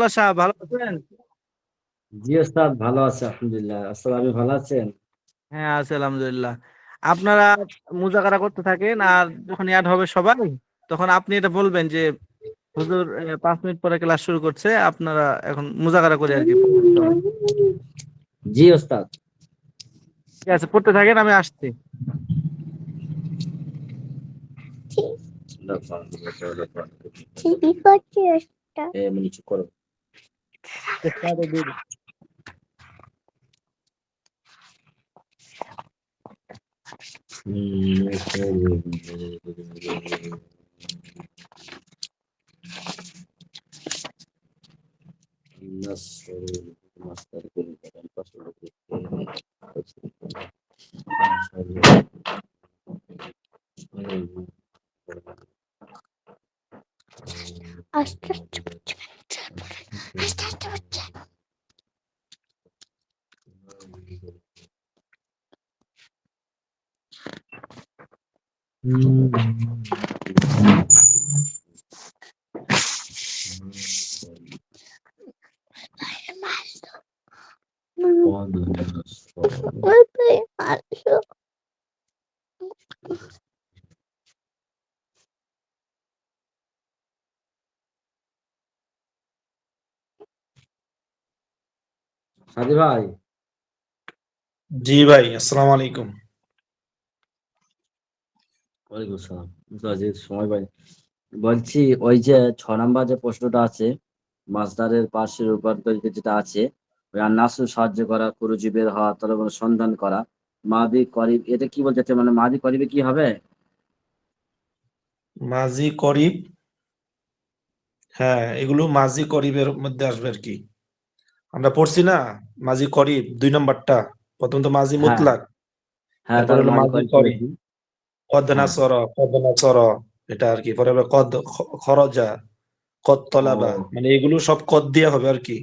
মোল্লা সাহেব, ভালো আছেন? জি ওস্তাদ, ভালো আছে আলহামদুলিল্লাহ। ওস্তাদ আপনি ভালো আছেন? হ্যাঁ, আছি আলহামদুলিল্লাহ। আপনারা মুজাকারা করতে থাকেন, আর যখন অ্যাড হবে সবাই, তখন আপনি এটা বলবেন যে হুজুর 5 মিনিট পরে ক্লাস শুরু করছে, আপনারা এখন মুজাকারা করে আর কি পড়তে হবে। জি ওস্তাদ। ঠিক আছে, পড়তে থাকেন, আমি আসছি। কিছু করো। আস্তে আস্তে বাচ্চা, আস্তে আস্তে বাচ্চা। সাদি ভাই, জি ভাই, আসসালামু আলাইকুম। ওয়ালাইকুম আসসালাম। সময় ভাই বলছি, ওই যে 6 নাম্বার যে প্রশ্নটা আছে, মাসদারের পাশের রূপান্তরিত যেটা আছে, ওই নাসু সাহায্য করা, কুরুজি বের হওয়া, তলব সন্ধান করা, মাদি করিব, এটা কি বলতে চাচ্ছে? মানে মাদি করিবে কি হবে? মাজি করিব, হ্যাঁ এগুলো মাজি করিবের মধ্যে আসবে আর কি। আমরা পড়ছি না মাজি করিব 2 নম্বরটা, প্রথম তো মাজি হ্যাঁ মুতলাক, হ্যাঁ, এরপর তারপর হলো মাদি মাজি করিব করিব, পড়েছি। কদ হ্যাঁ। নাসর, কদ নাসর, এটা আর কি। পরে আবার কদ খরজা, কদ তলাবা, ও মানে এগুলো সব কদ দিয়ে হবে আর কি।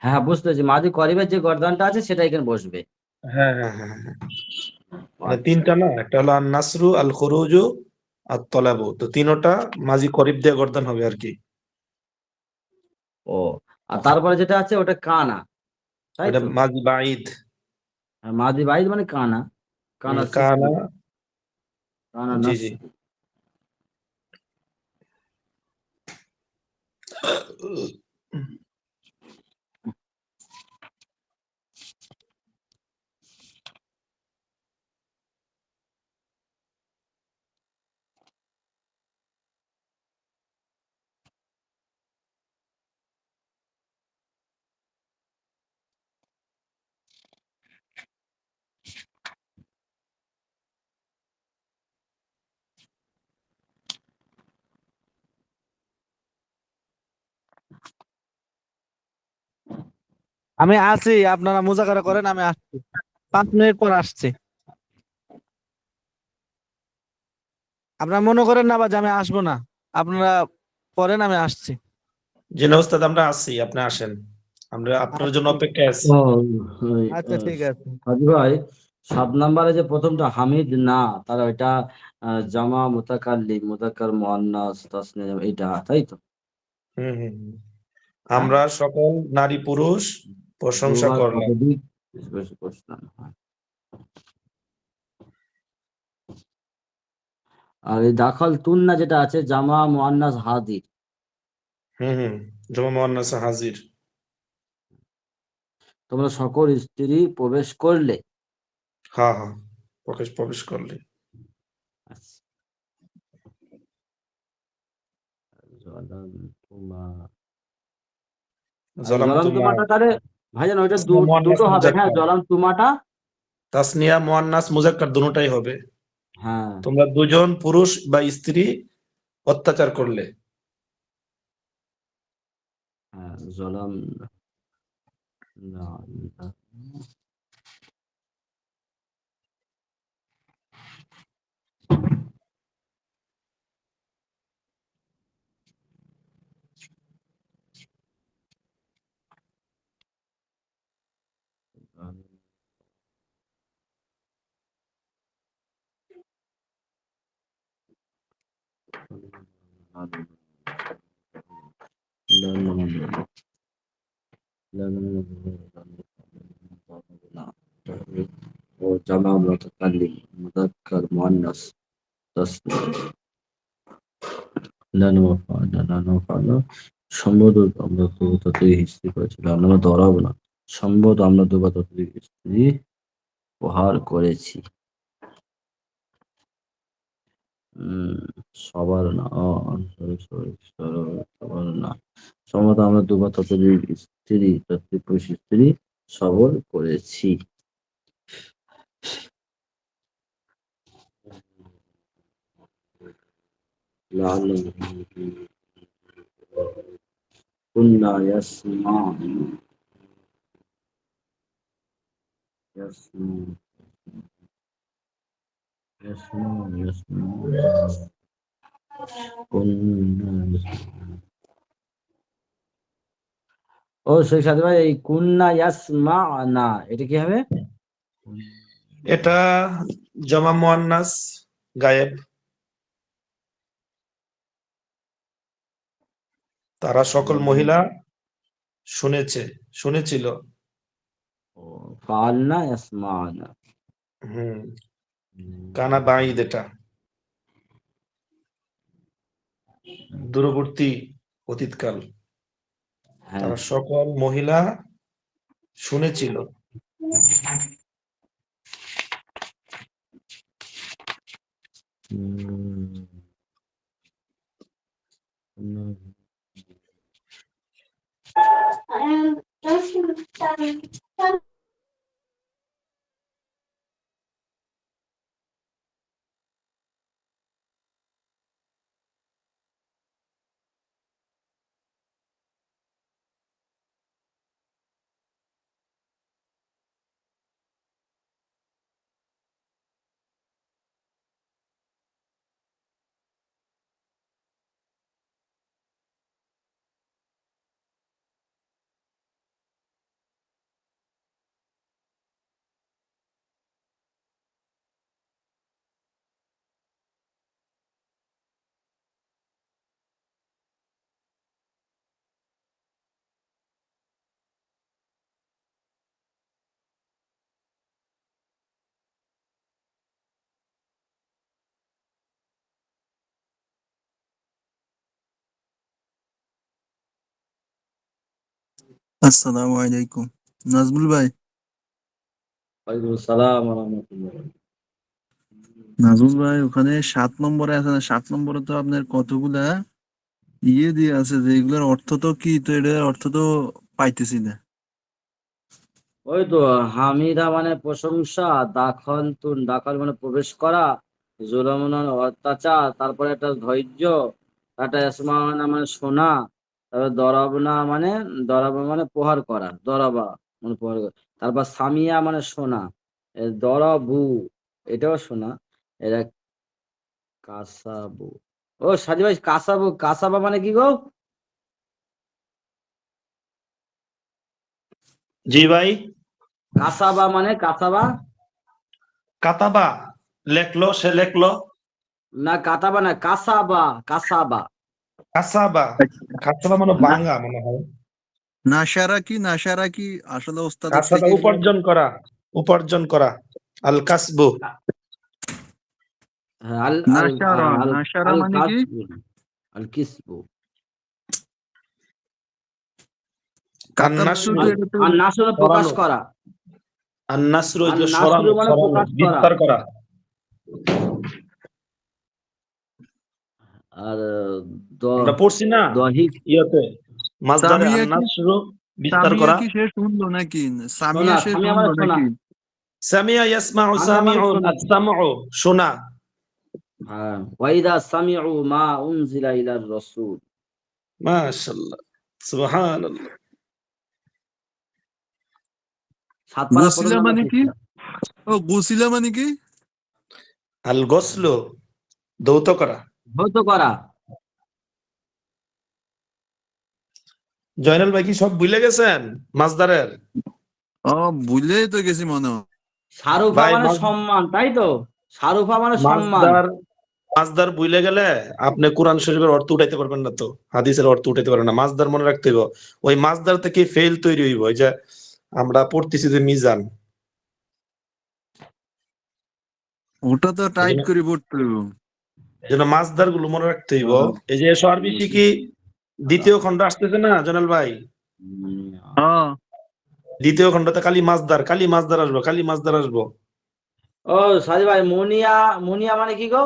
হ্যাঁ, বুঝতে পেরেছি। মাদি করিবের যে গর্দানটা আছে সেটা এখানে বসবে। হ্যাঁ হ্যাঁ হ্যাঁ হ্যাঁ। মানে আচ্ছা। তিনটা না, একটা হলো আন নাসরু, আল খুরুজু, আর তলাবু, তো তিনোটা মাজি করিব দিয়ে গর্দান হবে আর কি। ও, আর তারপরে যেটা আছে ওটা কানা, তাই ওটা তো? মাজি বাঈদ। আর মাদি বাইদ মানে কানা, কানা সিদ্ধি, কানা, কানা জি নাস। জি। আমি আছি, আপনারা মুজাকারা করেন, আমি আসছি। 5 মিনিট পর আসছি। আপনারা মনে করেন না বা যে আমি আসবো না, আপনারা পড়েন, আমি আসছি। জি না উস্তাদ, আমরা আছি, আপনি আসেন, আমরা আপনার জন্য আচ্ছা, অপেক্ষায় আছি। ও, ওই, আচ্ছা, ঠিক আছে। সাদি ভাই, 7 নাম্বারে যে প্রথমটা হামিদ না, তারা ওইটা জামা মুতাকাল্লিম, মুযাক্কার মুআন্নাস তাসনিয়া, এইটা তাই তো? হুম হুম হুম। হ্যাঁ, আমরা সকল নারী পুরুষ প্রশংসা দুবার করলাম। পদবী বেশি বেশি করছিলাম। হ্যাঁ। আর এই দাখল তুন্না যেটা আছে, জামা মুআন্নাস হাদির, হুম হুম। জমা মুয়ান্নাস হাজির। তোমরা সকল স্ত্রী প্রবেশ করলে। হ্যাঁ হ্যাঁ, প্রবেশ প্রবেশ করলে। আচ্ছা। জলাম তোমা, আর জলাম জলাম তুমা, তোমাটা তাহলে ভাইজান ওইটা তাসনিয়া মুয়ান্নাস দুটো হবে। হ্যাঁ, মুযাক্কার, জলাম তোমাটা। তাসনিয়া মুয়ান্নাস মুযাক্কার দুটোটাই হবে। হ্যাঁ তোমরা দুজন পুরুষ বা স্ত্রী অত্যাচার করলে। হ্যাঁ, জলাম না, না। ও জামা মুতাকাল্লিম মুযাক্কার মুআন্নাস সম্বোধ আমরা তো ততই স্ত্রী করেছিলাম, আমরা ধরাবো না। সম্বোধ আমরা তো ততই স্ত্রী প্রহার করেছি। সবার না, সবার না, সম্ভবত আমরা দুবার ততোধিক স্ত্রী পুরুষ স্ত্রী সবল করেছি। কুন্না ও শেখ সাদি ভাই, এই কুন্না ইয়াসমা'না এটা কি হবে? এটা জমা মুয়ান্নাস গায়েব। তারা সকল মহিলা শুনেছিল। কান্না ইয়াসমা'না। কানা বাঈদ, এটা দূরবর্তী অতীতকাল। হ্যাঁ, তারা সকল মহিলা শুনেছিল। আসসালামু আলাইকুম নাজমুল ভাই। ওয়ালাইকুম আসসালাম ওয়া রাহমাতুল্লাহ। নাজমুল ভাই, ওখানে 7 নম্বরে আছে না? 7 নম্বরে তো আপনার কতগুলা দিয়ে আছে, যে এগুলোর অর্থ তো কি, তো এটার অর্থ তো পাইতেছি না। ওই তো হামিদা মানে প্রশংসা, দাখল মানে প্রবেশ করা, জুলুম মানে অত্যাচার, তারপরে একটা ধৈর্য, একটা ইসমা মানে শোনা, তারপরে দরাবা মানে প্রহার করা, দরাবা মানে প্রহার করা, তারপর সামিয়া মানে শোনা, দরাবু এটাও শোনা, এটা কাসাবু। ও সাজি ভাই, কাসাবা মানে কি গো? জি ভাই। কাসাবা মানে কাসাবা কাতাবা লেখলো, সে লেখলো। না, কাতাবা না, কাসাবা। কাসাবা কাসাবা, কাসাবা মানে না, ভাঙা মনে হয়। নাসারা কি আসলে ওস্তাদের কাসাবা থেকে উপার্জন করা। আল কাসবু। হ্যাঁ, আল আল আল নাসারা আল মানে কি? কাসবু না, আল কিসবু। কাতাবতু আন-নাসরু, তো এটা তো আর নাসর প্রকাশ সরানো। করা, আন-নাসরু আর হইলো নাসর সরানো, মানে প্রকাশ করা, বিস্তার করা। আর আমরা পড়ছি না দহিক ইয়েতে, মাসদারে সামিয়া কি আন-নাসরু বিস্তার সামিয়া করা। কি সে শুনলো নাকি? শোনা, সামিয়া সে সামিয়া মানে শুনলো শোনা, নাকি? সামিয়া ইয়াসমাউ, সামিয়া মানে সামিউন, শোনা। আস-সামউ শোনা। হ্যাঁ, ওয়াইদা সামিউ মা উনজিলা ইলার রাসূল। মাশাআল্লাহ, সুবহানাল্লাহ। 7 পারা গোসিলা পর্যন্ত আমরা মানে কি? শিখলাম। ও গোসিলা মানে কি? আল গসলু ধৌত করা। ভৌত করা। জয়নাল ভাই কি সব ভুলে গেছেন মাসদারের? ও ভুলেই তো গেছি মনে হয়। শারুফা ভাই মানে সম্মান, তাই তো? শারুফা মানে সম্মান। মাসদার মাসদার বুইলে গেলে আপনি কোরআন শরীফের অর্থ উঠাইতে পারবেন না, তো হাদিসের অর্থ উঠাইতে পারবেন না। মাসদার মনে রাখতে হইব। ওই মাসদার থেকে ফেল তৈরি হইব। ওই যে আমরা পড়তেছি যে মিজান, ওটা তো এই টাইট জন্য করে পড়তে হবে। এই জন্য মাসদার গুলো মনে রাখতে হইব। এই যে সর্বি শিখি দ্বিতীয় খণ্ড আসতেছে না জনাল ভাই, হ্যাঁ, দ্বিতীয় খণ্ডতে খালি মাসদার আসবো, খালি মাসদার আসবো। ও সাজি ভাই, মুনিয়া, মুনিয়া মানে কি গো?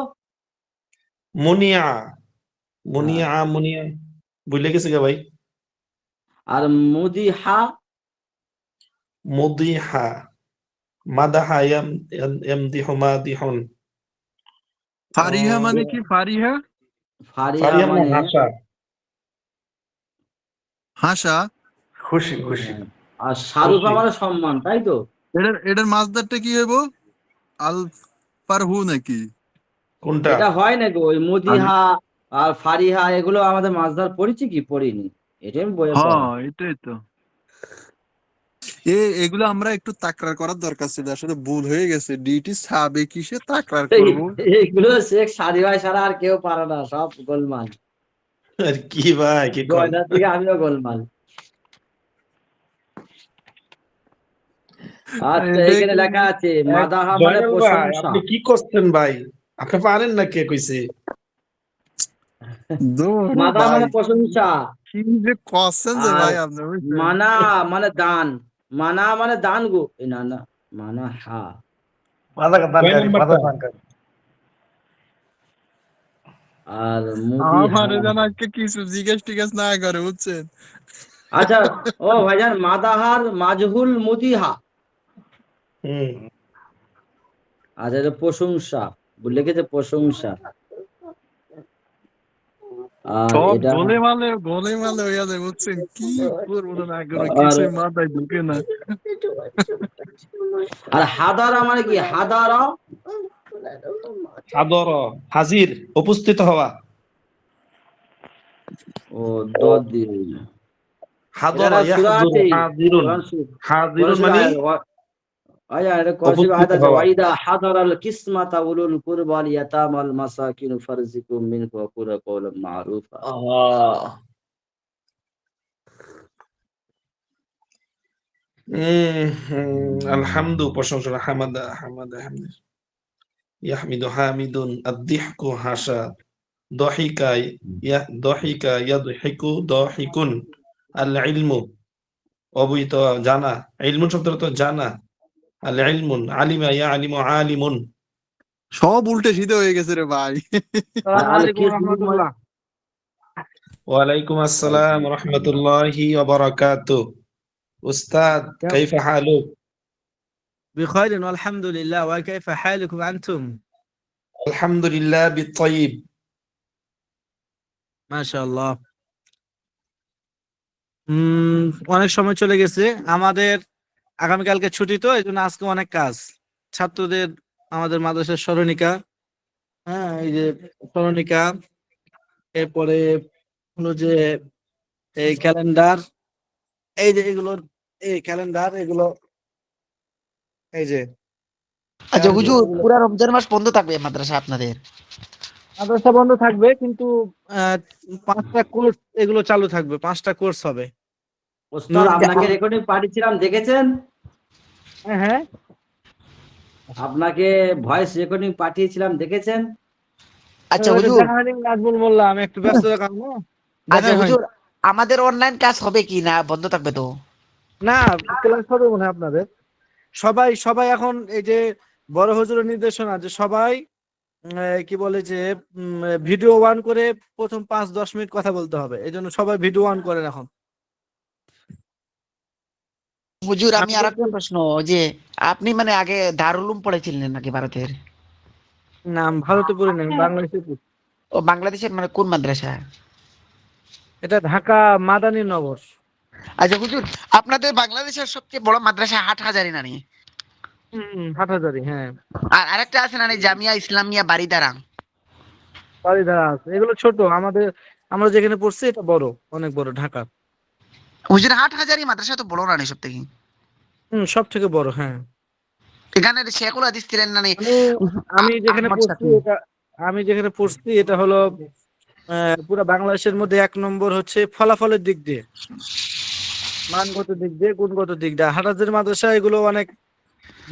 মুনিয়া, হ্যাঁ। মুনিয়া বুঝলে গেছে গে ভাই। আর মুদিহা? মুদিহা, মাদাহা ইয়ামদিহু মাদিহুন। ফারিহা মানে কি? ফারিহা ফারিহা ফারিহা মানে মানে হাসা, হাসা। খুশি খুশি আর শাহরুখা খুশি। মানে সম্মান, তাই তো? এটার মাছদারটা কি হইব? আল পারহু নাকি? কোনটা? এটা হয় না গো, ওই আমি মুদিহা আর ফারিহা এগুলো আমাদের মাছদার পড়েছি কি পড়িনি, এটাই আমি বইয়ে পড়া। হ্যাঁ, এটাই তো। এগুলো আমরা একটু তাকরার করার দরকার ছিল, আসলে ভুল হয়ে গেছে। ডিটি সাবে কিসে তাকরার করব? এইগুলো শেখ সাদি ভাই ছাড়া আর কেউ পারে না, সব গোলমাল। আর কি ভাই, কি কোন? জয়দার থেকে আমিও গোলমাল। আচ্ছা, এটা এখানে কি লেখা আছে মাদাহা মানে জয়নাল ভাই, প্রশংসা। আপনি কি করছেন ভাই? আপনি পারেন না, কে কইছে? দৌড় মাদাহা ভাই, মানে প্রশংসা। কি যে করছেন যে আর ভাই আপনি, বুঝছেন? মানা মানে দান, মানা মানে দান গো, এই না না, মানা হা। কয় নাম্বারটা? আর মুদিহা। আমার যেন আজকে কিছু জিজ্ঞেস টিজ্ঞেস না করে, বুঝছেন? আচ্ছা, ও ভাইজান, মাদাহার মাজহুল মুদিহা। হুম, আচ্ছা, এটা প্রশংসা, লিখেছে প্রশংসা। আর সব এটা, গোলে মালে হইয়া যায়, বুঝছেন? কি করবো না করবো আর কিছুই মাথায় ঢুকে না। আর হাদারা মানে কি? হাদারা হাদর, হাজির, উপস্থিত হওয়া। ও দদ দিয়ে, হাদর এটা সূরা ইয়াহজুর, আছে, হাজিরুন। কোরআন শরীফ, হাজিরুন শরীফ মানে এটা কোরআন শরীফ উপস্থিত আয়াত আছে, হওয়া। ওয়াইদা হাদারাল কিসমাতা উলুল কুরবাল ইয়াতামাল মাসাকিন ফারজিকুম মিনহু ওয়া কুলু কওলাম মারুফা। আল্লাহ। আলহামদু, প্রশংসা, হামাদা হামাদা হামদ, ইয়াহমিদু হামিদুন, আদ-দিহকু হাসা, দহিকা দহিকা ইয়াদহিকু দহিকুন, আল ইলমু অবহিত জানা, ইলমুন শব্দের অর্থ জানা, আল ইলমুন, আলিমা ইয়া আলিমু আলিমুন। সব উল্টে সিধে হয়ে গেছে রে ভাই। আর আসসালামু আল আলাইকুম কিসমু রহমতুল্লাহ। ওয়ালাইকুম আসসালাম ওয়া রাহমাতুল্লাহি ওয়া বারাকাতুহু। উস্তাদ, কাইফা হালুক? بخير والحمد لله وكيف حالكم أنتم؟ আলহামদুলিল্লাহ বিত্তাইব। ما شاء الله। অনেক সময় চলে গেছে আমাদের, আগামীকালকে ছুটি, তো এই জন্য আজকে অনেক কাজ। ছাত্রদের আমাদের মাদ্রাসার স্মরণিকা, হ্যাঁ এই যে স্মরণিকা, এরপরে হলো যে এই ক্যালেন্ডার, এই যে এগুলো, এই ক্যালেন্ডার এগুলো, এই যে আচ্ছা calendar, হুজুর, এগুলো পুরা রমজান মাস বন্ধ থাকবে মাদ্রাসা আপনাদের? মাদ্রাসা বন্ধ থাকবে, কিন্তু 5টা কোর্স এগুলো চালু থাকবে, 5টা কোর্স হবে। ওস্তাদ, নুরুল আপনাকে ইসলাম। রেকর্ডিং পাঠিয়েছিলাম, দেখেছেন? হ্যাঁ হ্যাঁ, আপনাকে ভয়েস রেকর্ডিং পাঠিয়েছিলাম, দেখেছেন? আচ্ছা ওইটা হুজুর, দেখা হয়নি নাজমুল মোল্লা, আমি একটু ব্যস্ততার কারণে আচ্ছা দেখাই হয়নি। হুজুর, আমাদের অনলাইন ক্লাস হবে কি না বন্ধ থাকবে তো? না, ক্লাস হবে মনে হয় আপনাদের। সবাই সবাই এখন এই যে বড় হুজুরের নির্দেশনা যে সবাই কি বলে যে ভিডিও অন করে প্রথম 5-10 মিনিট কথা বলতে হবে, এই জন্য সবাই ভিডিও অন করেন এখন। হুজুর, আমি আমি আর কিন্তু একটা প্রশ্ন, যে আপনি মানে আগে দারুল উলুম পড়েছিলেন নাকি ভারতের? না, আমি ভারতে পড়ি না, আমি বাংলাদেশে পড়ি। ও বাংলাদেশের মানে কোন মাদ্রাসা? এটা ঢাকা মাদানী নগর। আচ্ছা হুজুর, আপনাদের বাংলাদেশের সবচেয়ে বড় মাদ্রাসা হাটহাজারী নানি? হাটহাজারী, হ্যাঁ। আর আরেকটা আছে নানি, জামিয়া ইসলামিয়া বারিদারাং? বারিধারা আছে, এগুলো ছোট। আমাদের, আমরা যেখানে পড়ছি এটা বড়, অনেক বড়, ঢাকা। হুজুর, হাটহাজারী মাদ্রাসা তো বড় নানি সব থেকে? সব থেকে বড়, হ্যাঁ। এখানে শেখুল হাদিস ছিলেন নানি আমি আমি যেখানে আহমদ পড়ছি শাফি? এটা, আমি যেখানে পড়ছি এটা হলো পুরো বাংলাদেশের মধ্যে 1 নম্বর হচ্ছে ফলাফলের দিক দিয়ে, মানগত দিক দিয়ে, গুণগত দিক দিয়ে। হাটাজারি মাদ্রাসা এগুলো অনেক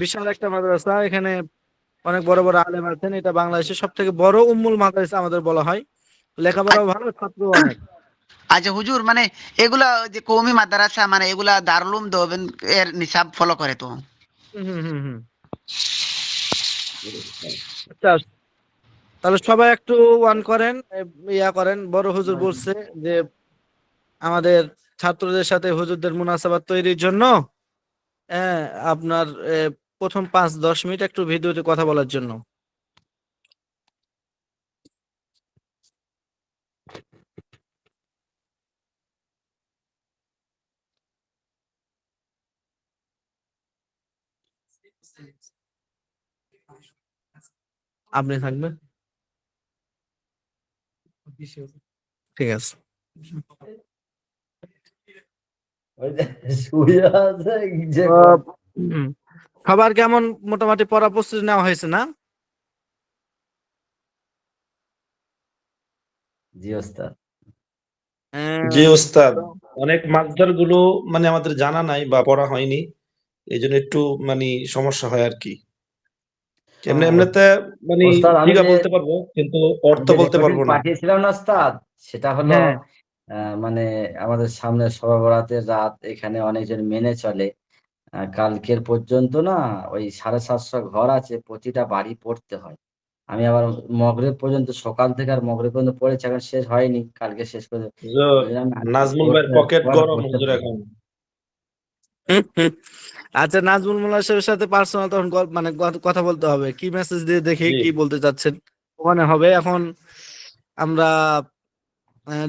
বিশাল একটা মাদ্রাসা, এখানে অনেক বড় বড় আলেম আছেন। এটা বাংলাদেশের সব থেকে বড় উম্মুল মাদ্রাসা আমাদের বলা হয়। লেখাপড়াও ভালো, ছাত্রও অনেক। আচ্ছা হুজুর, মানে এগুলা যে কওমি মাদ্রাসা, মানে এগুলা দারুল উলুম দেওবন্দ এর নিসাব ফলো করে তো? হুম হুম হুম হুম। আচ্ছা, তাহলে সবাই একটু ওয়ান করেন, ইয়া করেন। বড় হুজুর বলছে যে আমাদের ছাত্রদের সাথে হুজুরদের মুনাসাবাত তৈরির জন্য হ্যাঁ, আপনার প্রথম 5-10 মিনিট একটু ভিডিওতে কথা বলার জন্য। আপনি থাকবেন, ঠিক আছে। ওই যে শুয়ে আছে যে তো, হুম, সবার কেমন মোটামুটি পড়া প্রস্তুতি নেওয়া হয়েছে না? জি ওস্তাদ। জি আহ, ওস্তাদ, তো, অনেক মাসদার গুলো মানে আমাদের জানা নাই বা পড়া হয়নি, এই জন্য একটু মানে সমস্যা হয় আর কি। এমনি আহ, এমনিতে মানে ওস্তাদ ফিগা বলতে পারবো, কিন্তু আমি অর্থ যে বলতে রেকর্ডিং পারবো না। পাঠিয়েছিলাম না ওস্তাদ, সেটা হলো হ্যাঁ, মানে আমাদের সামনে শবে বরাতের রাত, এখানে অনেকজন মেনে চলে। কালকের পর্যন্ত না ওই 750 ঘর আছে, প্রতিটা বাড়ি পড়তে হয়। আমি আবার মগরিব পর্যন্ত, সকাল থেকে আর মগরিব পর্যন্ত পড়েছি, এখন শেষ হয়নি, কালকে শেষ করে দেব। হুজুর, ওই জন্য আমি আজকে নাজমুল ভাইয়ের পড়তে পকেট গরম বসতে হুজুর পারি। এখন। আচ্ছা, নাজমুল মোল্লা সাহেবের সাথে পার্সোনাল তখন মানে কথা বলতে হবে, কি মেসেজ দিয়ে দেখি জি কি বলতে চাচ্ছেন ওখানে হবে। এখন আমরা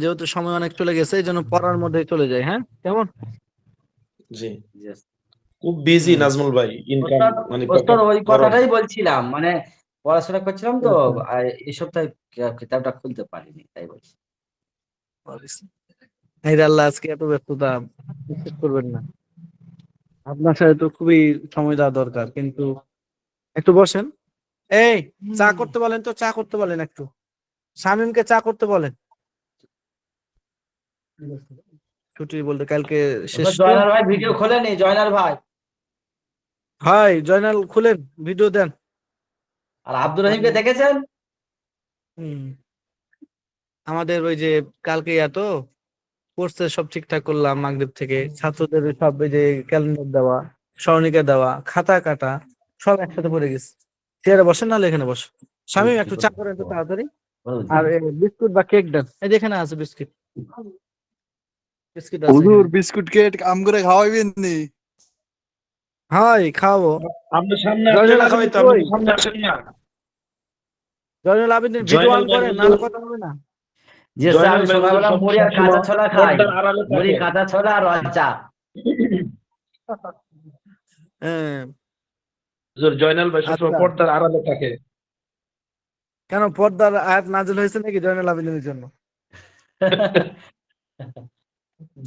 যেহেতু সময় অনেক চলে গেছে, এই জন্য পড়ার মধ্যে চলে যাই। হ্যাঁ, কেমন? জি, জি ওস্তাদ। খুব বিজি হুম। নাজমুল ভাই, ইনকাম ওস্তাদ, মানে ওস্তাদ পকেট ওই গরম। কথাটাই বলছিলাম, মানে পড়াশোনা করছিলাম তো, আচ্ছা, এই সপ্তাহে কিতাবটা খুলতে পারিনি, তাই বলছি। এই রে আল্লাহ, আজকে এত ব্যস্ততা, বিশ্বাস করবেন না। আপনার সাথে তো খুবই সময় দেওয়া দরকার, কিন্তু একটু বসেন। এই, চা করতে বলেন তো, চা করতে বলেন একটু। শামীমকে চা করতে বলেন। ছুটি বলতে কালকে শেষ ওস্তাদ তো। জয়নাল ভাই ভিডিও খোলেনি, জয়নাল ভাই। হয়, জয়নাল খুলেন, ভিডিও দেন। আর আব্দুর রহিমকে দেখেছেন? হুম, আমাদের ওই যে কালকে এত কোর্সে সব ঠিকঠাক করলাম, মাগরিব থেকে ছাত্রদের সব এই যে ক্যালেন্ডার দেওয়া, স্মরণিকা দেওয়া, খাতা কাটা, সব একসাথে পড়ে গেছে। চেয়ারে বসেন, নাহলে এখানে বসো। এই শামীম, কি একটু চা করে করেন তো বলবো? তাড়াতাড়ি। বলুন। আর বিস্কুট বা কেক দেন, এই যে এখানে আছে বিস্কিট, বিস্কিট আছে হুজুর এখানে। বিস্কুট কেক আম করে খাওয়াইবেন নি? হয়, খাওয়াবো। আপনার সামনে আসলে জয়নুল না আবেদিন খাওয়াইতো, আপনি কই? তো সামনে আসেন না। জয়নুল আবেদিন ভিডিও জয়নাল অন ভাই করেন, হুজুর নাহলে কথা হবে না। জি স্যার, জয়নাল আমি ভাই হুজুর সকালবেলা সব মুড়ি আর কাঁচা সবসময় ছোলা খাই। পর্দার আড়ালে মুড়ি, থাকে। কাঁচা ছোলা আর রয়্যাল চা। হ্যাঁ। হুজুর জয়নাল ভাই সবসময় আচ্ছা, পর্দার আড়ালে থাকে। কেন পর্দার আয়াত নাজিল হয়েছে নাকি জয়নুল আবেদিনের জন্য?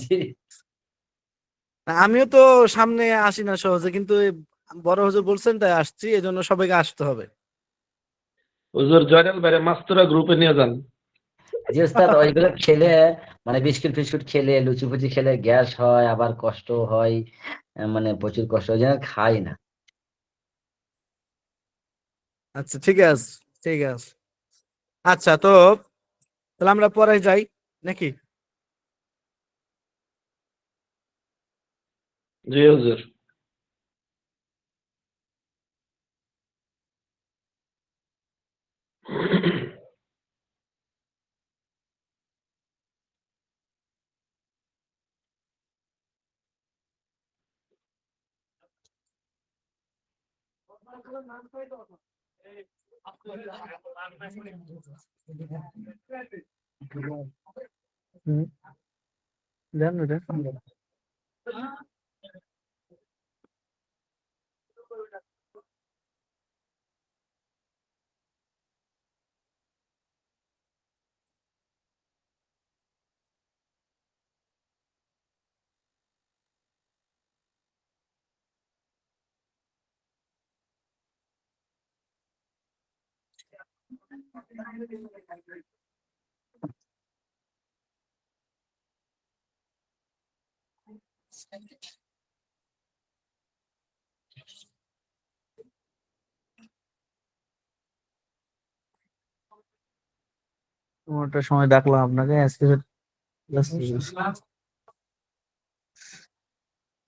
জি। আমিও তো সামনে আসি না সহজে, কিন্তু এই বড় হুজুর বলছেন তাই আসছি, এই জন্য সবাইকে আসতে হবে। হুজুর জয়নাল ভাইরে মাস্তুরা গ্রুপে নিয়ে যান। জি ওস্তাদ, ওইগুলো খেলে, মানে বিস্কুট ফিস্কুট খেলে, লুচি ফুচি খেলে গ্যাস হয়, আবার কষ্ট হয়, মানে প্রচুর কষ্ট হয়, যেন খাই না। আচ্ছা, ঠিক আছে, ঠিক আছে। আচ্ছা, তো তাহলে আমরা পরে যাই নাকি? জি হুজুর। হুম, দেন ওটা। একটা সময় ডাকলাম আপনাকে আজকে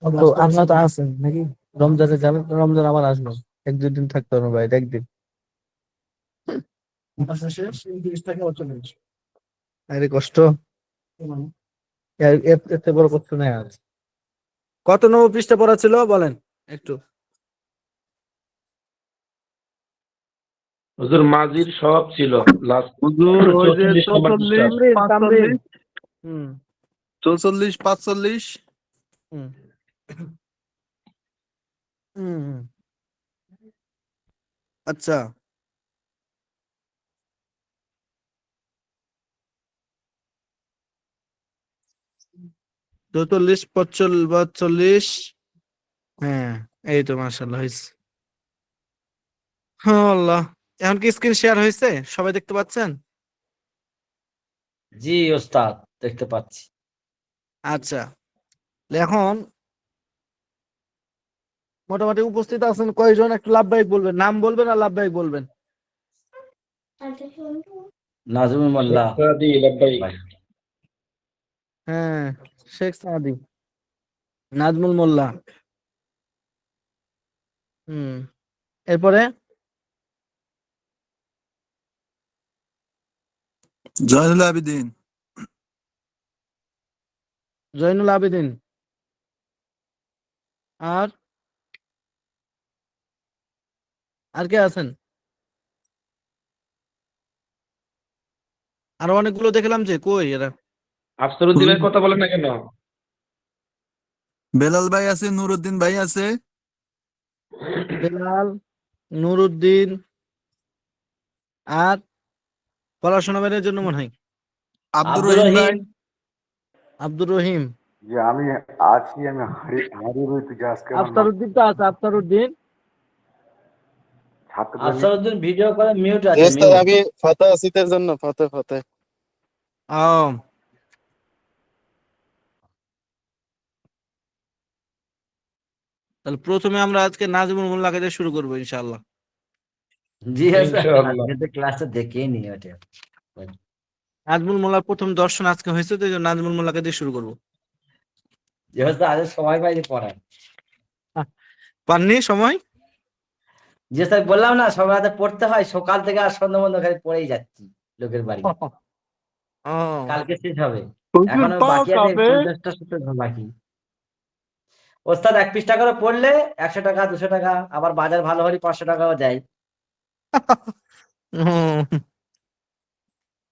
তো আপনারা তো আছেন নাকি? রমজানে যাবেন, রমজান আবার আসবো, 1-2 দিন থাকতে হবে বাড়িতে, একদিন। আরে কষ্ট, এতে বড় কষ্ট নেই আর। কত নম্বর পৃষ্ঠা পড়া ছিল বলেন একটু। হুজুর মাজির সব ছিল লাস্ট হুজুর ওই যে 44 নম্বর পৃষ্ঠা। 44, 45, হুম 44, 45। হুম হুম আচ্ছা, 44, 45, 42। হ্যাঁ, এই তো মাশাআল্লাহ হয়েছে। হ্যাঁ আল্লাহ, এখন কি স্ক্রিন শেয়ার হয়েছে? সবাই দেখতে পাচ্ছেন? জি ওস্তাদ, দেখতে পাচ্ছি। আচ্ছা, এখন মোটামুটি উপস্থিত আছেন কয়জন? একটু লাভবাহিক বলবেন, নাম বলবেন আর লাভবাহিক বলবেন। নাজমুল মোল্লা সাদি লাব্বাইক। ভাই। হ্যাঁ, শেখ সাদি, নাজমুল মোল্লা। হুম, এরপরে জয়নুল আবেদিন। জয়নুল আবেদিন। আর আর কে আছেন? আরো অনেকগুলো দেখলাম, যে কই এরা? আফসর উদ্দিনের কথা বলেন না কেন? বেলাল ভাই আছে, নুরুদ্দিন ভাই আছে। বেলাল, নুরুদ্দিন, আর পড়াশোনা বাইরের জন্য মনে হয় আব্দুর আব্দুর রহিম ভাই। রহিম। আব্দুর রহিম। যে আমি আছি, আমি হারিয়ে রয়েছি যে আজকে আমার আফতারউদ্দিন তো আছে, আফতারউদ্দিন। ছাত্র আফসারউদ্দিন ভিডিও করে মিউট আছে, Yes, মিউট। আমি ফাতা আছি তার জন্য ফাতা ফাতা ও, তাহলে প্রথমে আমরা আজকে নাজিমুল মোল্লাকে দিয়ে শুরু করবো ইনশাআল্লাহ। জি ওস্তাদ, ইনশাআল্লাহ। আজকে তো ক্লাসটা দেখেই নি ওটা। নাজমুল মোল্লার প্রথম দর্শন আজকে হয়েছে, তো এই জন্য নাজমুল মোল্লাকে দিয়ে শুরু করবো। যে ওস্তাদ আজ সময় পাইনি পড়ায়। পাননি সময়? যে স্যার বললাম না সবার হাতে পড়তে হয়, সকাল থেকে আর সন্ধ্যা বন্ধ খালি পড়েই যাচ্ছি লোকের বাড়ি। ও, কালকে শেষ হবে, হুজুর এখনো পাও বাকি আছে কাঁপে। 50টা সূত্র বাকি। ওস্তাদ 1 পৃষ্ঠা করে পড়লে 100 টাকা 200 টাকা, আবার বাজার ভালো হলে 500 টাকাও দেয়। হুম,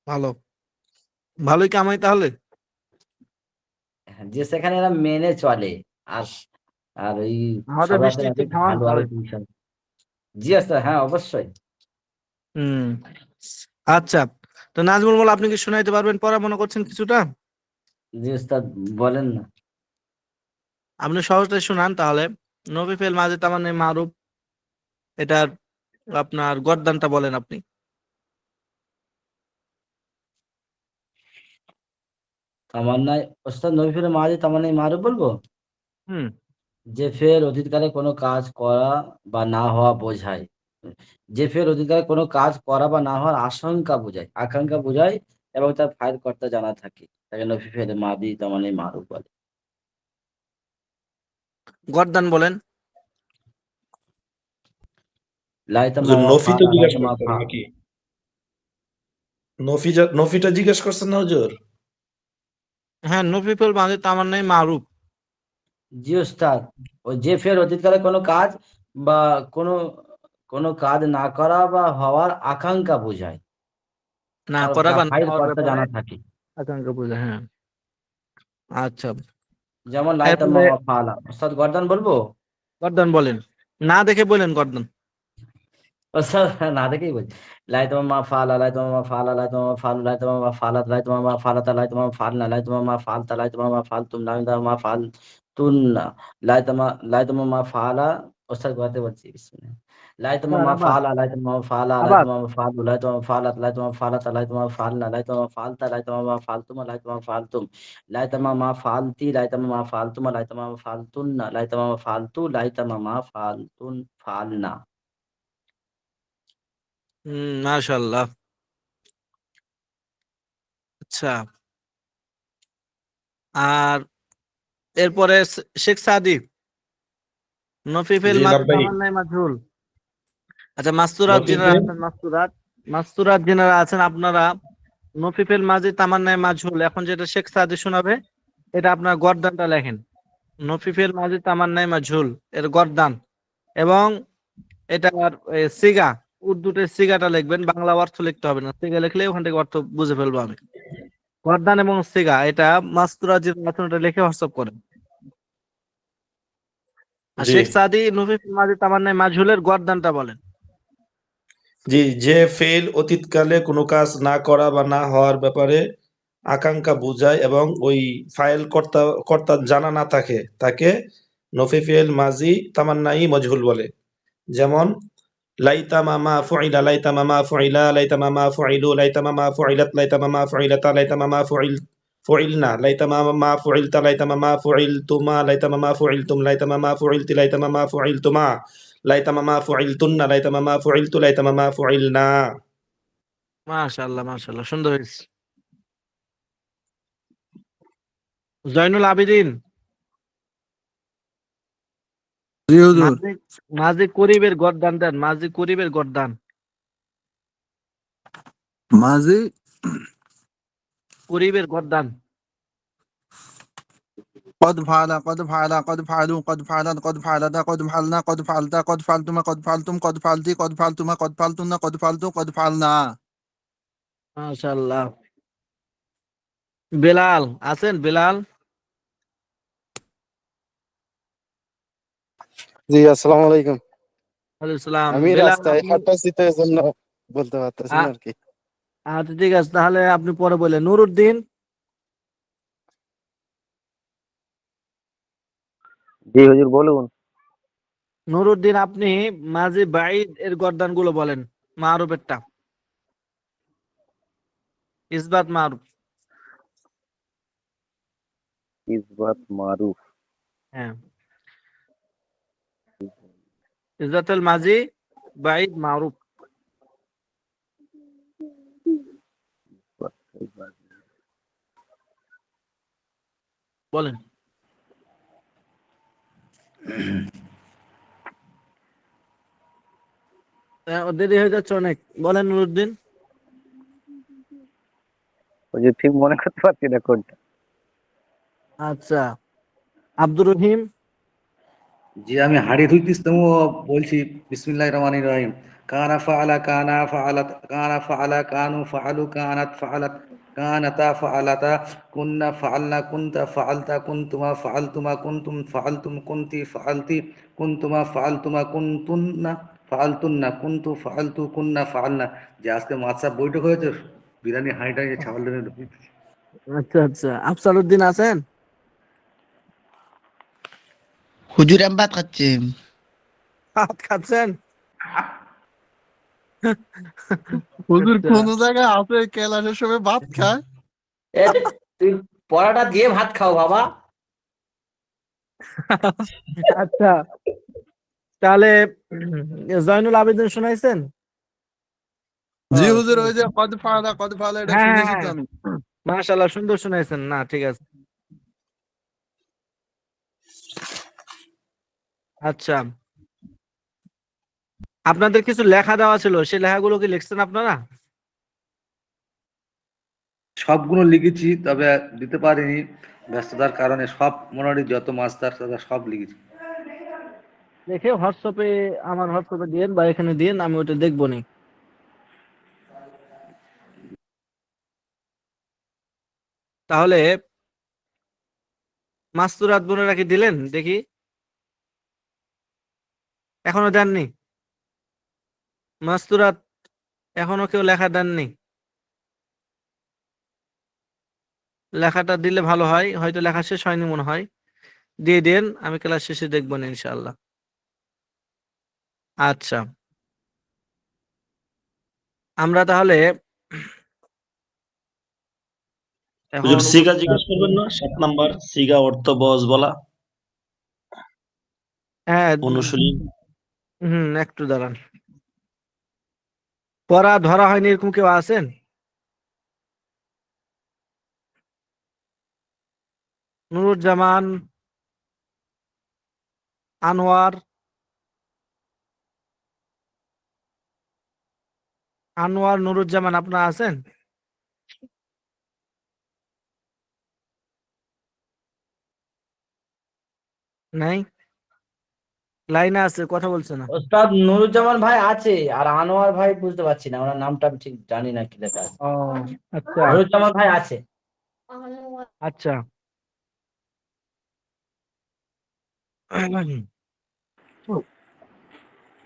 ভালো, ভালোই কামাই তাহলে। যে সেখানে এরা মেনে চলে। আর আর ওই আমাদের সবার হাতে বৃষ্টি একটু এত খাওয়ান ভালো তাহলে। ভালো টিউশন। জি ওস্তাদ, হ্যাঁ অবশ্যই। হুম, আচ্ছা, তো নাজমুল মোল্লা আপনি কি শোনাইতে পারবেন? পড়া মনে করছেন কিছুটা? জি ওস্তাদ, বলেন না। আপনি সহজটাই শোনান তাহলে। নবী ফেল মাঝে তামান্নে মারুফ, এটার আপনার গর্দানটা বলেন আপনি। তামান্নায় ওস্তাদ, নবী ফের মাঝে তামান্নায় মারুফ বলবো। হুম, যে ফের অতীতকালে কোনো কাজ করা বা না হওয়া বোঝায়। যে ফের অতীতকালে কোনো কাজ করা বা না হওয়ার আশঙ্কা বোঝায়, আকাঙ্ক্ষা বোঝায়, এবং তার ফাইল কর্তা জানা থাকে, তাকে নফি ফের মাদি তামান্নায় মারুফ বলে। গর্দান বলেন। লাইতা হুজুর মামা নফি তো ফালা জিজ্ঞেস লাইতা মামা করছেন ফা। নাকি? নফিটা জিজ্ঞেস করছেন না হুজুর? হ্যাঁ, নবী ফেল মাঝে তামান্নে মারুফ। জি ওস্তাদ, ওই যে ফের অতীতকালে কোনো কাজ বা কোনো কোনো কাজ না করা বা হওয়ার আকাঙ্ক্ষা বোঝায়, না এবং করা তার বা না ফাইল হওয়ার কর্তা ব্যাপারে জানা থাকে। আকাঙ্ক্ষা বোঝা, হ্যাঁ। আচ্ছা, যেমন লাইতা এরপরে মামা ফালা। ওস্তাদ গর্দান বলবো? গর্দান বলেন, না দেখে বলেন গর্দান। ওস্তাদ না দেখেই বলছি। লাইতা মামা ফালা লাইতা মামা ফালা লাইতা মামা ফালু লাইতা মামা ফালাত লাইতা মামা ফালাতা লাইতা মামা ফালনা লাইতা মামা ফালতা লাইতা মামা ফালতুম লাইতা মামা ফালতুন্না লাইতা মামা ফালা। ওস্তাদ গোয়াতে বলছি বিসমিল্লাহ লাইতামা আবার মা আবার ফাআলা লাইতামা মা ফাআলা আবার লাইতামা মা ফাআলু লাইতামা মা ফাআলাত লাইতামা মা ফাআলাতা লাইতামা মা ফাআলনা লাইতামা মা ফাআলতা লাইতামা মা ফাআলতুমা লাইতামা মা ফাআলতুম লাইতামা মা ফাআলতি লাইতামা মা ফাআলতুমা লাইতামা মা ফাআলতুন্না লাইতামা মা ফাআলতু লাইতামা মা ফাআলতুন ফাআলনা। মাশাআল্লাহ। আচ্ছা, আর এরপরে শেখ সাদি নফিফেল জি মাঝি লাব্বাইক। তামান্নাই মাজহুল। আচ্ছা, মাস্তুরাত যিনারা লতিফে আছেন, মাস্তুরাত যিনারা আছেন আপনারা, নফিফেল মাঝি তামান্নাই মাজহুল, এখন যেটা শেখ সাদি শোনাবে এটা আপনার গর্দানটা লেখেন। নফিফেল মাঝি তামান্নাই মাজহুল এর গর্দান, এবং এটার সিগা, উর্দুতে সিগাটা লিখবেন, বাংলা অর্থ লিখতে হবে না, সিগা লিখলে ওখান থেকে অর্থ বুঝে ফেলবো আমি। গর্দান এবং সিগা এটা মাস্তুরাত যিনারা আছেন ওটা লিখে হোয়াটসঅ্যাপ করেন। আর জি শেখ সাদি নফিফেল মাঝি তামান্নাই মাজহুলের গর্দানটা বলেন। জি, যে ফেল অতীতকালে কোনো কাজ না করা বা না হওয়ার ব্যাপারে আকাঙ্ক্ষা বোঝায় এবং ওই ফাইল কর্তা জানা না থাকে তাকে নফি ফেল মাজি তামান্নাই মজহুল বলে। যেমন লাইতামা মা ফুইলা লাইতামা মা ফুইলা লাইতামা মা ফুইলু লাইতামা মা ফুইলাত লাইতামা মা ফুইলাতা লাইতামা মা ফুইলনা লাইতামা মা ফুইলতা লাইতামা মা ফুইলতুমা লাইতামা মা ফুইলতুম লাইতামা মা ফুইলতি লাইতামা মা ফুইলতুমা লাইতামা মা ফুইলতুন্না লাইতামা মা ফুইলতু লাইতামা মা ফুইলনা। মাশাআল্লাহ মাশাআল্লাহ, সুন্দর হয়েছে। জয়নুল আবেদিন জি হুজুর। মাঝি মাঝি করিবের গর্দান দেন, মাঝি করিবের গর্দান। মাঝি করিবের গর্দান। قد فعل قد فعل قد فعلوا قد فعلت قد فعلتا قد فعلنا قد فعلتا قد فعلتما قد فعلتم قد فعلتي قد فعلتما قد فعلتن قد فعلتو قد فعلنا। মাশাআল্লাহ। বেলাল আছেন? বেলাল, জি আসসালামু আলাইকুম। ওয়ালাইকুম সালাম। আমি বেলাল রাস্তায় আপনি হাঁটতেছি তো এজন্য বলতে পারতেছি না আর কি। আচ্ছা ঠিক আছে, তাহলে আপনি পরে বললেন। নুরুদ্দিন, জি হুজুর বলুন। নুরুদ্দিন আপনি মাঝি বাইদ এর গর্দান গুলো বলেন, মারুফেরটা, ইসবাত মারুফ। ইসবাত মারুফ। হ্যাঁ, ইসবাতুল মাঝি বাইদ মারুফ বলেন। দেরি হয়ে যাচ্ছে অনেক, বলেন নুরুদ্দিন। হুজুর ঠিক মনে করতে পারছি না কোনটা। আচ্ছা, আব্দুর রহিম, জি আমি হাড়ি ধুইতেছিলাম ও বলছি বিসমিল্লাহির রহমানির রহিম কানা ফাআলা কানা ফাআলাত কানা ফাআলা কানু ফাআলু কানাত ফাআলাত কানাতা ফাআলাতা কুন্না ফাআলনা কুনতা ফাআলতা কুনতুমা ফাআলতুমা কুনতুম ফাআলতুম কুনতি ফাআলতি কুনতুমা ফাআলতুমা কুনতুন্না ফাআলতুন্না কুনতু ফাআলতু কুন্না ফাআলনা। যে আজকে মাদ্রাসা বৈঠক হয়েছে বিরিয়ানি হাঁড়িটা ছাগল ঢুকিয়ে আচ্ছা আচ্ছা, আফসার উদ্দিন আছেন? হুজুর আমি ভাত খাচ্ছি। ভাত খাচ্ছেন? হুজুর আচ্ছা কোন জায়গায় আছে ক্লাসের সময় ভাত খায়? এ তুই পরাটা দিয়ে ভাত খাও বাবা। আচ্ছা, তাহলে জয়নুল আবেদিন শোনাইছেন? জি হুজুর, ওই যে কদ ফাআলা এটা হ্যাঁ শুনেছি হ্যাঁ, তো আমি। মাশাআল্লাহ সুন্দর শোনাইছেন। না ঠিক আছে। আচ্ছা, আপনাদের কিছু লেখা দেওয়া ছিল, সেই লেখাগুলো কি লিখছেন আপনারা? সবগুলো লিখেছি তবে দিতে পারিনি ব্যস্ততার কারণে। সব মোটামুটি যত মাস্টার তারা সব লিখেছি। দেখে হোয়াটসঅ্যাপে, আমার হোয়াটসঅ্যাপে দিয়েন বা এখানে দিয়েন, আমি ওটা দেখবো নি। তাহলে মাস্তুরাত বোনেরা কি দিলেন দেখি? এখনো দেননি মাস্তুরাত? এখনো কেউ লেখা দেননি? লেখাটা দিলে ভালো হয়, হয়তো লেখা শেষ হয়নি মনে হয়। দিয়ে দেন, আমি ক্লাস শেষে দেখবো না ইনশাআল্লাহ। আচ্ছা, আমরা তাহলে হুজুর এখন সিগা জিজ্ঞেস করবেন না, 7 নাম্বার সিগা অর্থ বস বলা হ্যাঁ, অনুশীলন। একটু দাঁড়ান। পড়া ধরা হয়নি এরকম কেউ আছেন? নুরুজ্জামান, আনোয়ার, নুরুজ্জামান আপনারা আছেন? নাই, লাইনে আছে, কথা বলছে না। ওস্তাদ নুরুজ্জামান ভাই আছে, আর আনোয়ার ভাই বুঝতে পারছি না, ওনার নামটা আমি ঠিক জানি না কি লেখা আছে। ও আচ্ছা নুরুজ্জামান ভাই আছে। আচ্ছা।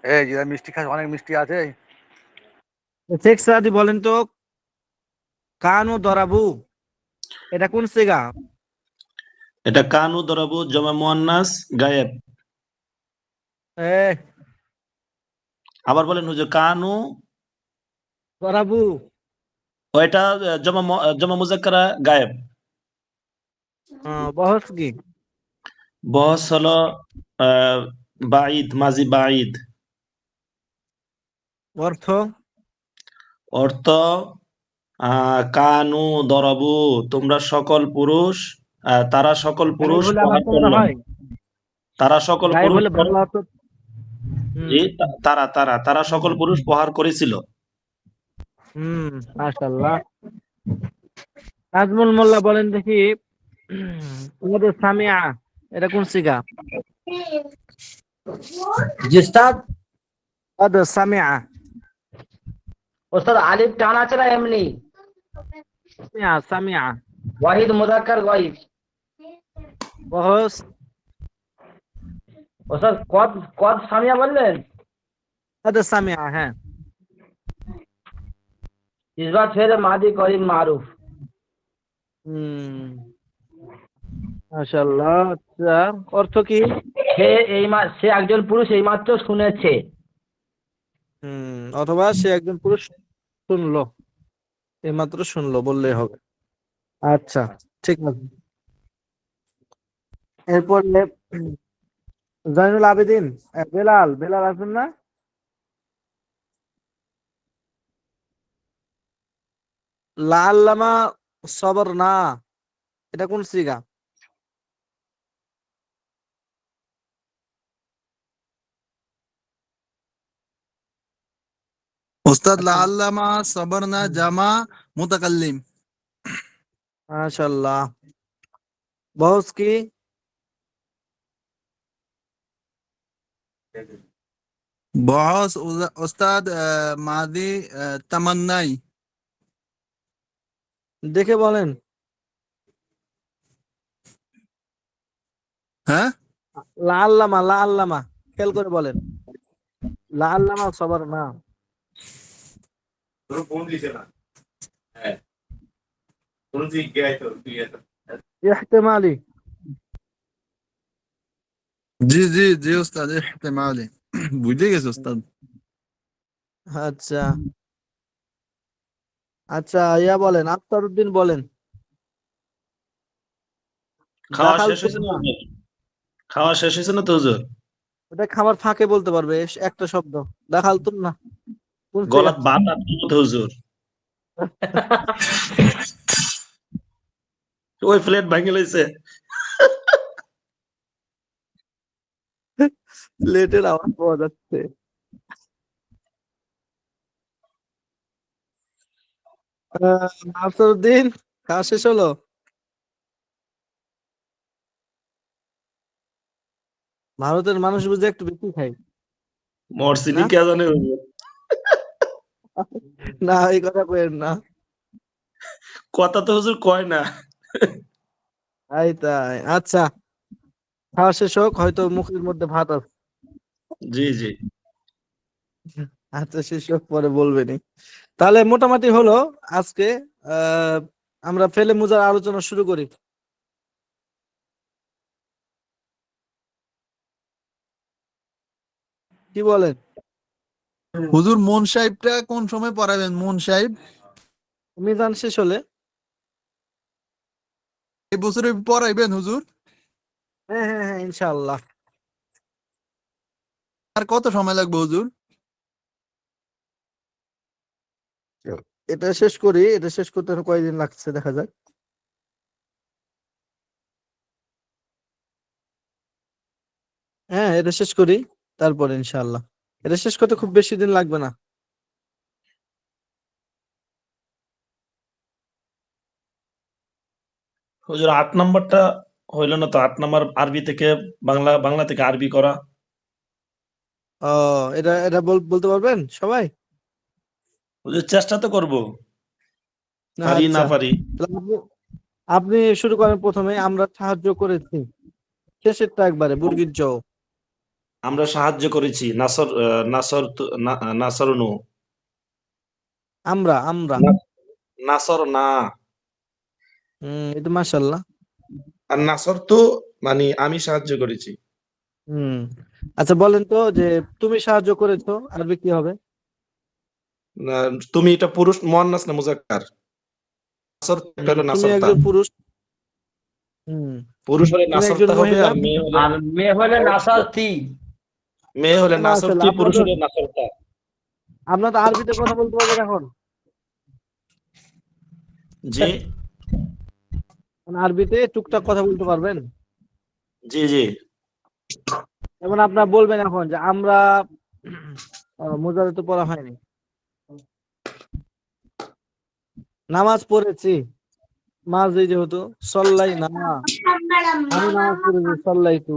এই যে মিষ্টি খাস, অনেক মিষ্টি আছে। শেখ সাদি বলেন তো, কানু দরাবু এটা কোন সিগা? এটা কানু দরাবু জমা মুয়ান্নাস গায়েব। এ আবার বলেন হুজুর, কানু দরাবু ওইটা জমা মুজাক্কারা গায়েব। বহস কি? বস হলো বাঈদ, মাজি বাঈদ। অর্থ? অর্থ কানু দরাবু, তোমরা সকল পুরুষ, তারা সকল গায়েব পুরুষ হলে আবার প্রহার তোমরা করলো। হয়, তারা সকল গায়েব পুরুষ হলে বাংলা অর্থ। জি, তারা সকল পুরুষ প্রহার করেছিল। মাশাআল্লাহ। নাজমুল মোল্লা বলেন দেখি, ওদের সামিয়া এটা কোন সিগা? জি ওস্তাদ। ওদের সামিয়া, ওস্তাদ আলিফ টান আছে না এমনি? সামিয়া সামিয়া ওয়াহিদ মুযাক্কার গায়ব। বহস? ওস্তাদ কদ কদ সামিয়া বললেন? ওদের সামিয়া, হ্যাঁ। ইসবাত ফেরে মাদি করিম মারুফ। মাশাআল্লাহ। আচ্ছা, অর্থ কি? সে একজন পুরুষ এইমাত্র শুনেছে। অথবা সে একজন পুরুষ শুনলো, এইমাত্র শুনলো বললেই হবে। আচ্ছা, ঠিক আছে। এরপরে জয়নুল আবেদিন, বেলাল, বেলাল আছেন না? লাল্লামা সবর না এটা কোন সিগা? ওস্তাদ লাআল্লামা সাবারনা জামা মুতাকাল্লিম। মাশাআল্লাহ। বহস কি? বহস ওস্তাদ মাদি তামান্নাই। দেখে বলেন। হ্যাঁ, লাল্লামা খেয়াল করে বলেন। লাল্লামা সবর না। ইহতেমালি। জি জি জি ওস্তাদ, ইহতেমালি। বুঝে গেছে ওস্তাদ। আচ্ছা আচ্ছা, ইয়া বলেন, আফতার উদ্দিন বলেন। খাওয়া দাখাল শেষ হয়েছে না তুন্না হুজুর? খাওয়া শেষ হয়েছে না তো হুজুর? ওটা খাবার ফাঁকে বলতে পারবে একটা শব্দ। দাখাল তুন্না কোন সিগা? গলাত ভাত আছে তো হুজুর, ওই প্লেট ভাঙে লইছে। লেটের আওয়াজ পাওয়া যাচ্ছে। আফতার উদ্দিন, খাওয়া শেষ হলো? ভারতের মানুষ বুঝে একটু বেশি খায় মরসিনি না? কে জানে হুজুর, না, এই কথা কইেন না। কথা তো হুজুর কয় না। তাই আচ্ছা, খাওয়া শেষ হোক, হয়তো মুখের মধ্যে ভাত আছে। জি জি। আচ্ছা, শেষ হোক, পরে বলবেনি। তাহলে মোটামুটি হলো আজকে। আহ আমরা ফেলে মুজার আলোচনা শুরু করি। কি বলেন? হুজুর মন সাহেবটা কোন সময় পড়াবেন? মন সাহেব মিজান শেষ হলে। এই বছরে পড়াইবেন হুজুর? হ্যাঁ হ্যাঁ হ্যাঁ, ইনশাআল্লাহ। আর কত সময় লাগবে হুজুর? এটা শেষ করি, এটা শেষ করতে আর কয়দিন লাগছে দেখা যাক। হ্যাঁ, এটা শেষ করি, তারপরে ইনশাআল্লাহ। এটা শেষ করতে খুব বেশি দিন লাগবে না। হুজুর 8 নম্বরটা হইল না তো, 8 নম্বর আরবি থেকে বাংলা, বাংলা থেকে আরবি করা। ও, এটা এটা বলতে পারবেন সবাই? হুজুর চেষ্টা তো করবো, না, পারি না আচ্ছা। পারি। তাহলে আপনি শুরু করেন প্রথমে। আমরা সাহায্য করেছি, শেষেরটা একবারে বুর্গির জ। আমরা সাহায্য করেছি, নাসর, নাসর নাসরনু, আমরা। নাসর না। এটা মাশাআল্লাহ। আর নাসর তো মানে আমি সাহায্য করেছি। হুম। আচ্ছা বলেন তো, যে তুমি সাহায্য করেছো আরবি কি হবে? তুমি এটা পুরুষ মুয়ান্নাস না মুজাক্কার? নাসর এটা হলো তুমি নাসরতা। একজন পুরুষ। হুম। পুরুষ হলে তুমি একজন নাসরতা হবে, মহিলা। আর মেয়ে হলে, আর মেয়ে হলে নাসাতি। মেয়ে হলে নাসরতি, মাশাআল্লাহ। পুরুষ হলে নাসরতা। আপনারা তো আরবিতে কথা বলতে পারবেন এখন। জি মানে আরবিতে টুকটাক কথা বলতে পারবেন। জি জি। যেমন আপনারা বলবেন এখন যে আমরা মুজারে তো পড়া হয়নি, নামাজ পড়েছি। মাঝ এই যেহেতু সল্লাই না, আমি নামাজ পড়েছি সল্লাই তু।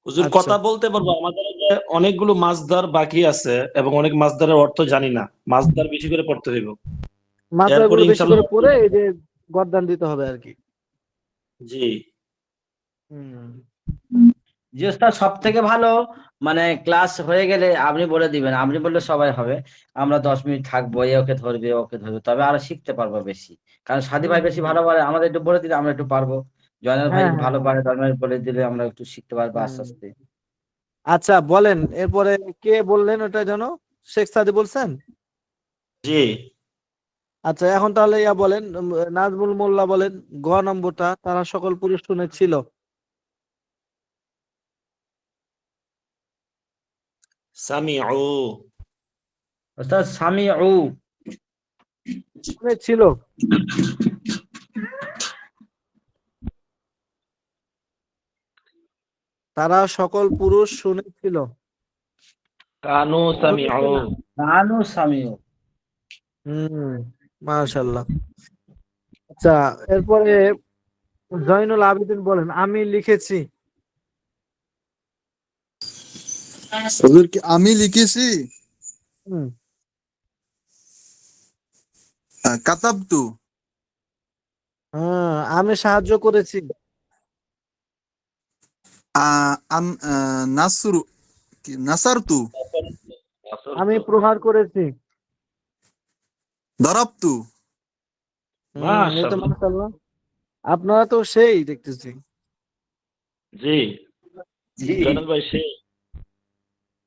হুজুর আচ্ছা, কথা বলতে পারবো, আমাদের যে অনেকগুলো মাসদার বাকি আছে এবং অনেক মাসদারের অর্থ জানি না, মাসদার বেশি করে পড়তে হইব। এরপরে মাত্রাগুলো বেশি করে ইনশাল্লাহ। পড়ে এই যে গরদান দিতে হবে আর কি। জি হুম। জি ওস্তাদ, সব থেকে ভালো মানে ক্লাস হয়ে গেলে আপনি বলে দিবেন, আপনি বললে সবাই হবে। আমরা 10 মিনিট থাকবো, এ ওকে ধরবে ওকে ধরবে, তবে আরো শিখতে পারবো বেশি। কারণ সাদি ভাই বেশি ভালো পারে, আমাদের একটু বলে দিলে আমরা একটু পারবো। জয়নাল ভাই হ্যাঁ হ্যাঁ ভালো হ্যাঁ। পারে, জয়নাল ভাই বলে দিলে আমরা একটু শিখতে পারবো আস্তে হুম। আস্তে। আচ্ছা বলেন, এরপরে কে বললেন ওটা যেন? শেখ সাদি বলছেন? জি। আচ্ছা, এখন তাহলে ইয়া বলেন, নাজমুল মোল্লা বলেন গ নম্বরটা, তারা সকল পুরুষ শুনেছিল। সামিউ। ওস্তাদ সামিউ। শুনেছিল। তারা সকল পুরুষ শুনেছিল। কানু শুনেছে সামিউ। না? নানু সামিউ। হুম। মাশাআল্লাহ। আচ্ছা, এরপরে জয়নুল আবেদিন বলেন আমি লিখেছি। হুজুর কি আমি লিখেছি? হুম। কাতাবতু। হ্যাঁ, আমি সাহায্য করেছি। নাসরু কি নাসারতু। আমি প্রহার করেছি। দরাবতু। এই তো মাশাআল্লাহ। মাশাআল্লাহ। আপনারা তো সেই দেখতেছি। জি জি জয়নাল ভাই সেই।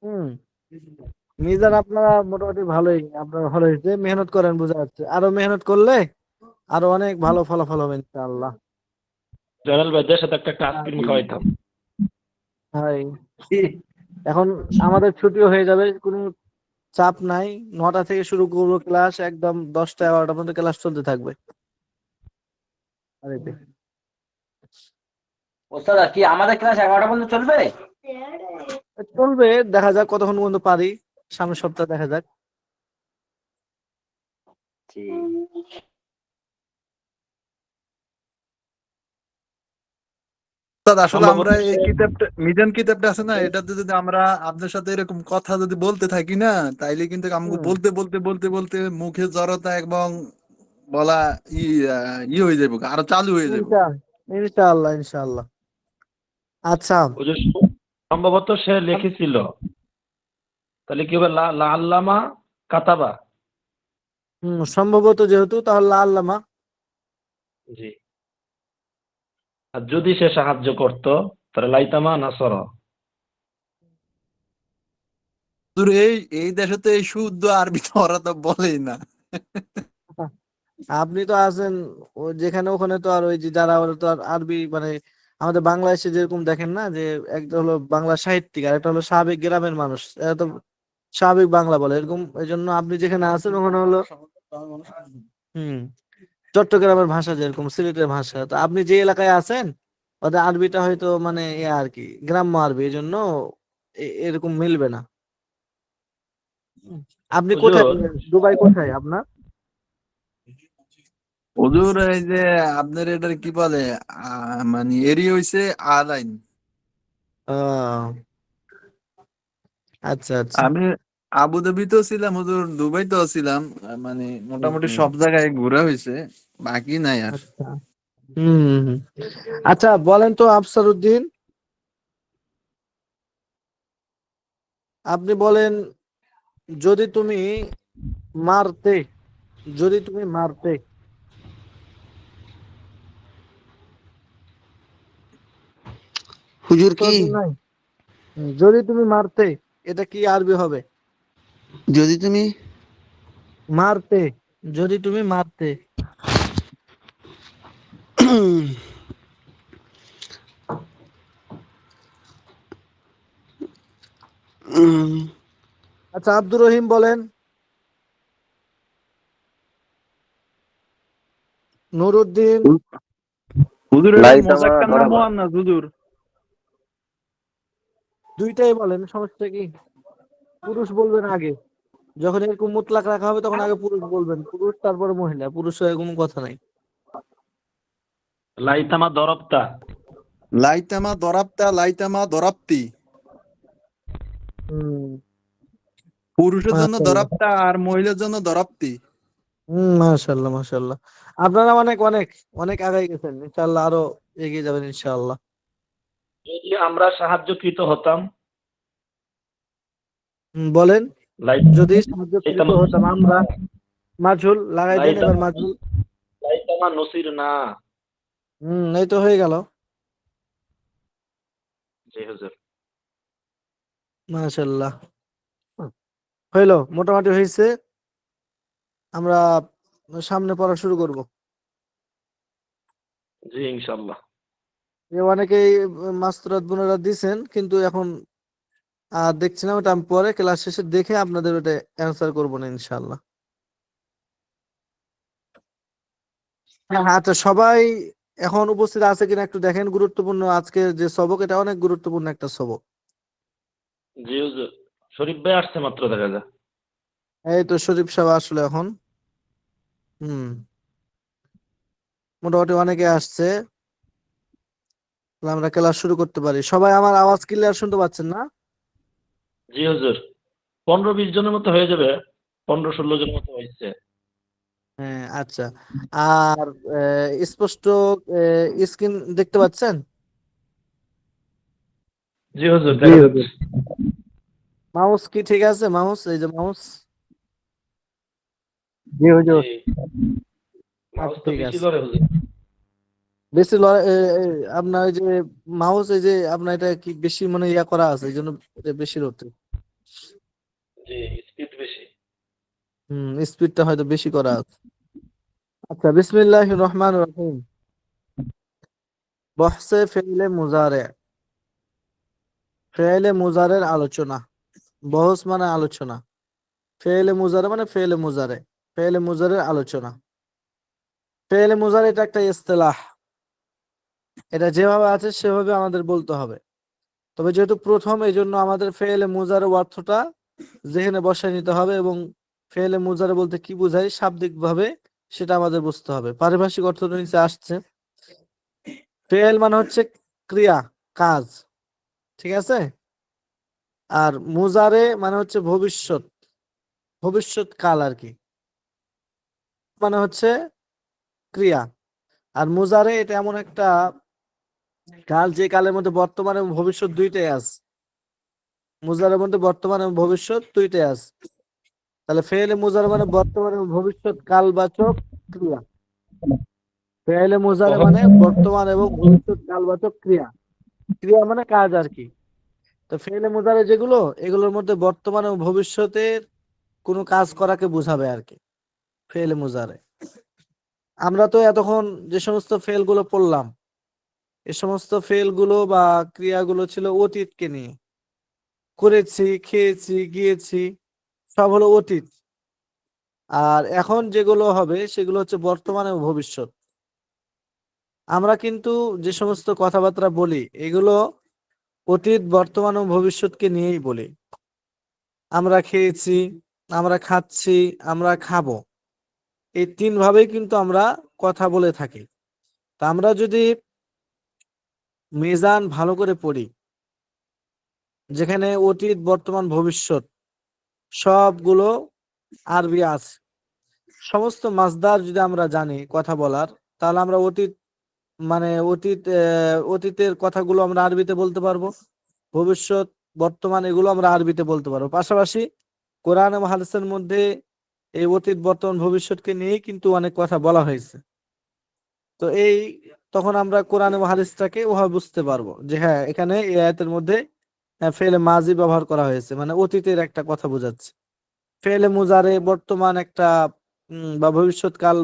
হুম। মিজান, আপনারা মোটামুটি ভালোই, আপনার ভালো হয়েছে, মেহনত করেন বোঝা যাচ্ছে। আরো মেহনত করলে আরো অনেক ভালো ফলাফল হবে ইনশাআল্লাহ। জয়নাল ভাইদের সাথে একটা আইসক্রিম খাওয়াইতাম। হাই, এখন আমাদের ছুটিও হয়ে যাবে, কোনো চাপ নাই। 9টা থেকে শুরু করবো ক্লাস, একদম 10টা 11টা পর্যন্ত ক্লাস চলতে থাকবে। আরে ওস্তাদ কি আমাদের ক্লাস 11টা পর্যন্ত চলবে? চলবে, দেখা যাক কতক্ষণ পর্যন্ত পারি, সামনের সপ্তাহে দেখা যাক। উস্তাদ, আসলে সম্ভবত আমরা এই সে- কিতাবটা মিজান কিতাবটা আছে না, এটাতে যদি আমরা আপনার সাথে এরকম কথা যদি বলতে থাকি না, তাইলে কিন্তু আমাকে হুম। বলতে বলতে বলতে বলতে মুখে জড়তা এবং বলা হয়ে যাবে, আরো চালু হয়ে যাবে। ইনশাআল্লাহ ইনশাআল্লাহ। আচ্ছা। ওই যে সম্ভবত সে লিখেছিল, তাহলে কি হবে? লা লা আল্লামা কাতাবা। সম্ভবত যেহেতু, তাহলে আল্লামা। জি। আর যদি সে সাহায্য করত তাহলে লাইতামা নাসর। হুজুর এই দেশে তো এই শুদ্ধ আরবি তো ওরা তো বলেই না। আপনি তো আছেন যেখানে ওখানে তো আর ওই যে যারা ওরা তো আর আরবি মানে আমাদের বাংলাদেশে যেরকম দেখেন না যে একটা হলো বাংলা সাহিত্যিক আর একটা হলো স্বাভাবিক গ্রামের মানুষ, এরা তো স্বাভাবিক বাংলা বলে এরকম। এই জন্য আপনি যেখানে আছেন ওখানে হলো হুম চট্টগ্রামের ভাষা যেরকম সিলেটের ভাষা, তো আপনি যে এলাকায় আছেন ওদের আরবিটা হয়তো মানে আর কি গ্রাম্য আরবি, এই জন্য এরকম মিলবে না। হুম। আপনি কোথায়, হুজুর দুবাই কোথায় আপনার? হুজুর এই যে আপনার এটা কি বলে মানে এরি হইছে আলাইন। আহ আচ্ছা আচ্ছা। আমি আবুধাবিতেও ছিলাম হুজুর, দুবাইতেও ছিলাম, মানে মোটামুটি সব জায়গায় ঘোরা হয়েছে, বাকি নাই আর। আচ্ছা হুম। আচ্ছা বলেন তো আফসার উদ্দিন, আপনি বলেন, যদি তুমি মারতে, যদি তুমি মারতে, হুজুর উত্তর কি? দিন নাই। যদি তুমি মারতে, এটা কি আরবি হবে? যদি তুমি মারতে, যদি তুমি মারতে। উম, আচ্ছা আব্দুর রহিম বলেন, নুরুদ্দিন। হুজুর এটা লাইতামা মোজাক্কার না দরাবা। মুয়ান্নাস হুজুর? দুইটাই বলেন, সমস্যা কি? পুরুষ বলবেন আগে, যখন এরকম মুতলাক রাখা হবে তখন আগে পুরুষ বলবেন, পুরুষ তারপরে মহিলা, পুরুষ এরকম কথা নাই। লাইতামা দরবতা। লাইতামা দরাবতা, লাইতামা দরাবতি। হম পুরুষের জন্য মাশাআল্লাহ। দরাবতা আর মহিলার জন্য দরাবতি। মাশাআল্লাহ মাশাআল্লাহ। আপনারা অনেক অনেক অনেক আগাই গেছেন, ইনশাআল্লাহ আরো এগিয়ে যাবেন ইনশাআল্লাহ। যদি আমরা সাহায্যকৃত হতাম, বলেন, যদি লাইতামা সাহায্যকৃত হতাম আমরা। মাজহুল লাগাই দেন এবার, লাইতামা মাজহুল। লাইতামা নসির না। এই তো হয়ে গেল। জি হুজুর। মাশাআল্লাহ, হইলো, মোটামুটি হয়েছে। আমরা সামনে পড়া শুরু করব। জি ইনশাল্লাহ। অনেকেই মাস্তুরাত বোনেরা দিছেন, কিন্তু এখন দেখছি না, ওটা আমি পরে ক্লাস শেষে দেখে আপনাদের ওটা অ্যান্সার করবো না ইনশাআল্লাহ। হ্যাঁ হ্যাঁ, আচ্ছা সবাই এখন উপস্থিত আছে কিনা একটু দেখেন, গুরুত্বপূর্ণ আজকে যে সবক, এটা অনেক গুরুত্বপূর্ণ একটা সবক। জি হুজুর, শরীফ ভাই আসছে মাত্র দেখা যায়। এই তো শরীফ সাহেব আসলে এখন। হুম মোটামুটি অনেকে আসছে, তাহলে আমরা ক্লাস শুরু করতে পারি। সবাই আমার আওয়াজ ক্লিয়ার শুনতে পাচ্ছেন না? জি হুজুর, 15-20 জনের মতো হয়ে যাবে, 15-16 জনের মতো হয়েছে। হ্যাঁ আচ্ছা। আর স্পষ্ট স্ক্রিন দেখতে পাচ্ছেন? জি হুজুর জি দেখা হুজুর। যাচ্ছে। মাউস কি ঠিক আছে? মাউস, এই যে মাউস। জি জি, হুজুর। মাউস আচ্ছা তো ঠিক বেশি আছে। লড়ে হুজুর। বেশি আপনার ওই যে মাউস, এই যে আপনার এটা কি বেশি মানে ইয়া করা আছে, এই জন্য এটা বেশি রোতে। জি, স্পিড বেশি। স্পিডটা হয়তো বেশি করা আছে। আচ্ছা বিসমিল্লাহির রহমানির রহিম। বহসে ফেইলে মুজারে, ফেইলে মুজারের আলোচনা। বহস মানে আলোচনা, ফেইলে মুজারে মানে ফেইলে মুজারে, ফেইলে মুজারের আলোচনা। ফেইলে মুজারে এটা একটা ইস্তেলাহ, এটা যেভাবে আছে সেভাবে আমাদের বলতে হবে। তবে যেহেতু প্রথম, এই জন্য আমাদের ফেইলে মুজারে অর্থটা যেখানে বসায় নিতে হবে, এবং ফেইলে মুজারে বলতে কি বোঝায় শাব্দিক ভাবে সেটা আমাদের বুঝতে হবে। পারিভাষিক অর্থটা নিচে আসছে। ফেইল মানে হচ্ছে ক্রিয়া, কাজ, ঠিক আছে। আর মুজারে মানে হচ্ছে ভবিষ্যৎ, ভবিষ্যৎ কাল আর কি, মানে হচ্ছে ক্রিয়া। আর মুজারে এটা এমন একটা কাল যে কালের মধ্যে বর্তমান এবং ভবিষ্যৎ দুইটাই আছে। মুজারের মধ্যে বর্তমান এবং ভবিষ্যৎ দুইটাই আছে। তাহলে ফেইলে মুজারে মানে বর্তমান এবং ভবিষ্যৎ কালবাচক ক্রিয়া। ফেইলে মুজারে মানে বর্তমান এবং ভবিষ্যৎ কালবাচক ক্রিয়া, ক্রিয়া মানে কাজ আর কি। তো ফেলে মুজারে যেগুলো, এগুলোর মধ্যে বর্তমানে ও ভবিষ্যতের কোনো কাজ করাকে বোঝাবে আর কি ফেলে মুজারে। আমরা তো এতক্ষণ যে সমস্ত ফেলগুলো পড়লাম, এ সমস্ত ফেলগুলো বা ক্রিয়াগুলো ছিল অতীতকে নিয়ে। করেছি, খেয়েছি, গিয়েছি, সব হলো অতীত। আর এখন যেগুলো হবে সেগুলো হচ্ছে বর্তমান ও ভবিষ্যৎ। আমরা কিন্তু যে সমস্ত কথাবার্তা বলি এগুলো অতীত, বর্তমান ও ভবিষ্যৎকে নিয়েই বলি। আমরা খেয়েছি, আমরা খাচ্ছি, আমরা খাবো, এই তিন ভাবেই কিন্তু আমরা কথা বলে থাকি। তা আমরা যদি মিজান ভালো করে পড়ি, যেখানে অতীত, বর্তমান, ভবিষ্যৎ সবগুলো আরবি আছে, সমস্ত মাসদার যদি আমরা জানি কথা বলার, তাহলে আমরা অতীত মানে অতীতের কথাগুলো আমরা আরবিতে বলতে পারবো, ভবিষ্যৎ, বর্তমান এগুলো আমরা আরবিতে বলতে পারবো। পাশাপাশি কোরআন এবং হাদিসের মধ্যে এই অতীত, বর্তমান, ভবিষ্যৎকে নিয়েই কিন্তু অনেক কথা বলা হয়েছে। তো তখন আমরা কোরআন এবং হাদিসটাকে ওভাবে বুঝতে পারবো যে হ্যাঁ, এখানে এই আয়াতের মধ্যে ফেলে মাজি ব্যবহার করা হয়েছে, মানে অতীতের একটা কথা বোঝাচ্ছে। ফেলে মুজারে বর্তমান একটা বা ভবিষ্যৎকাল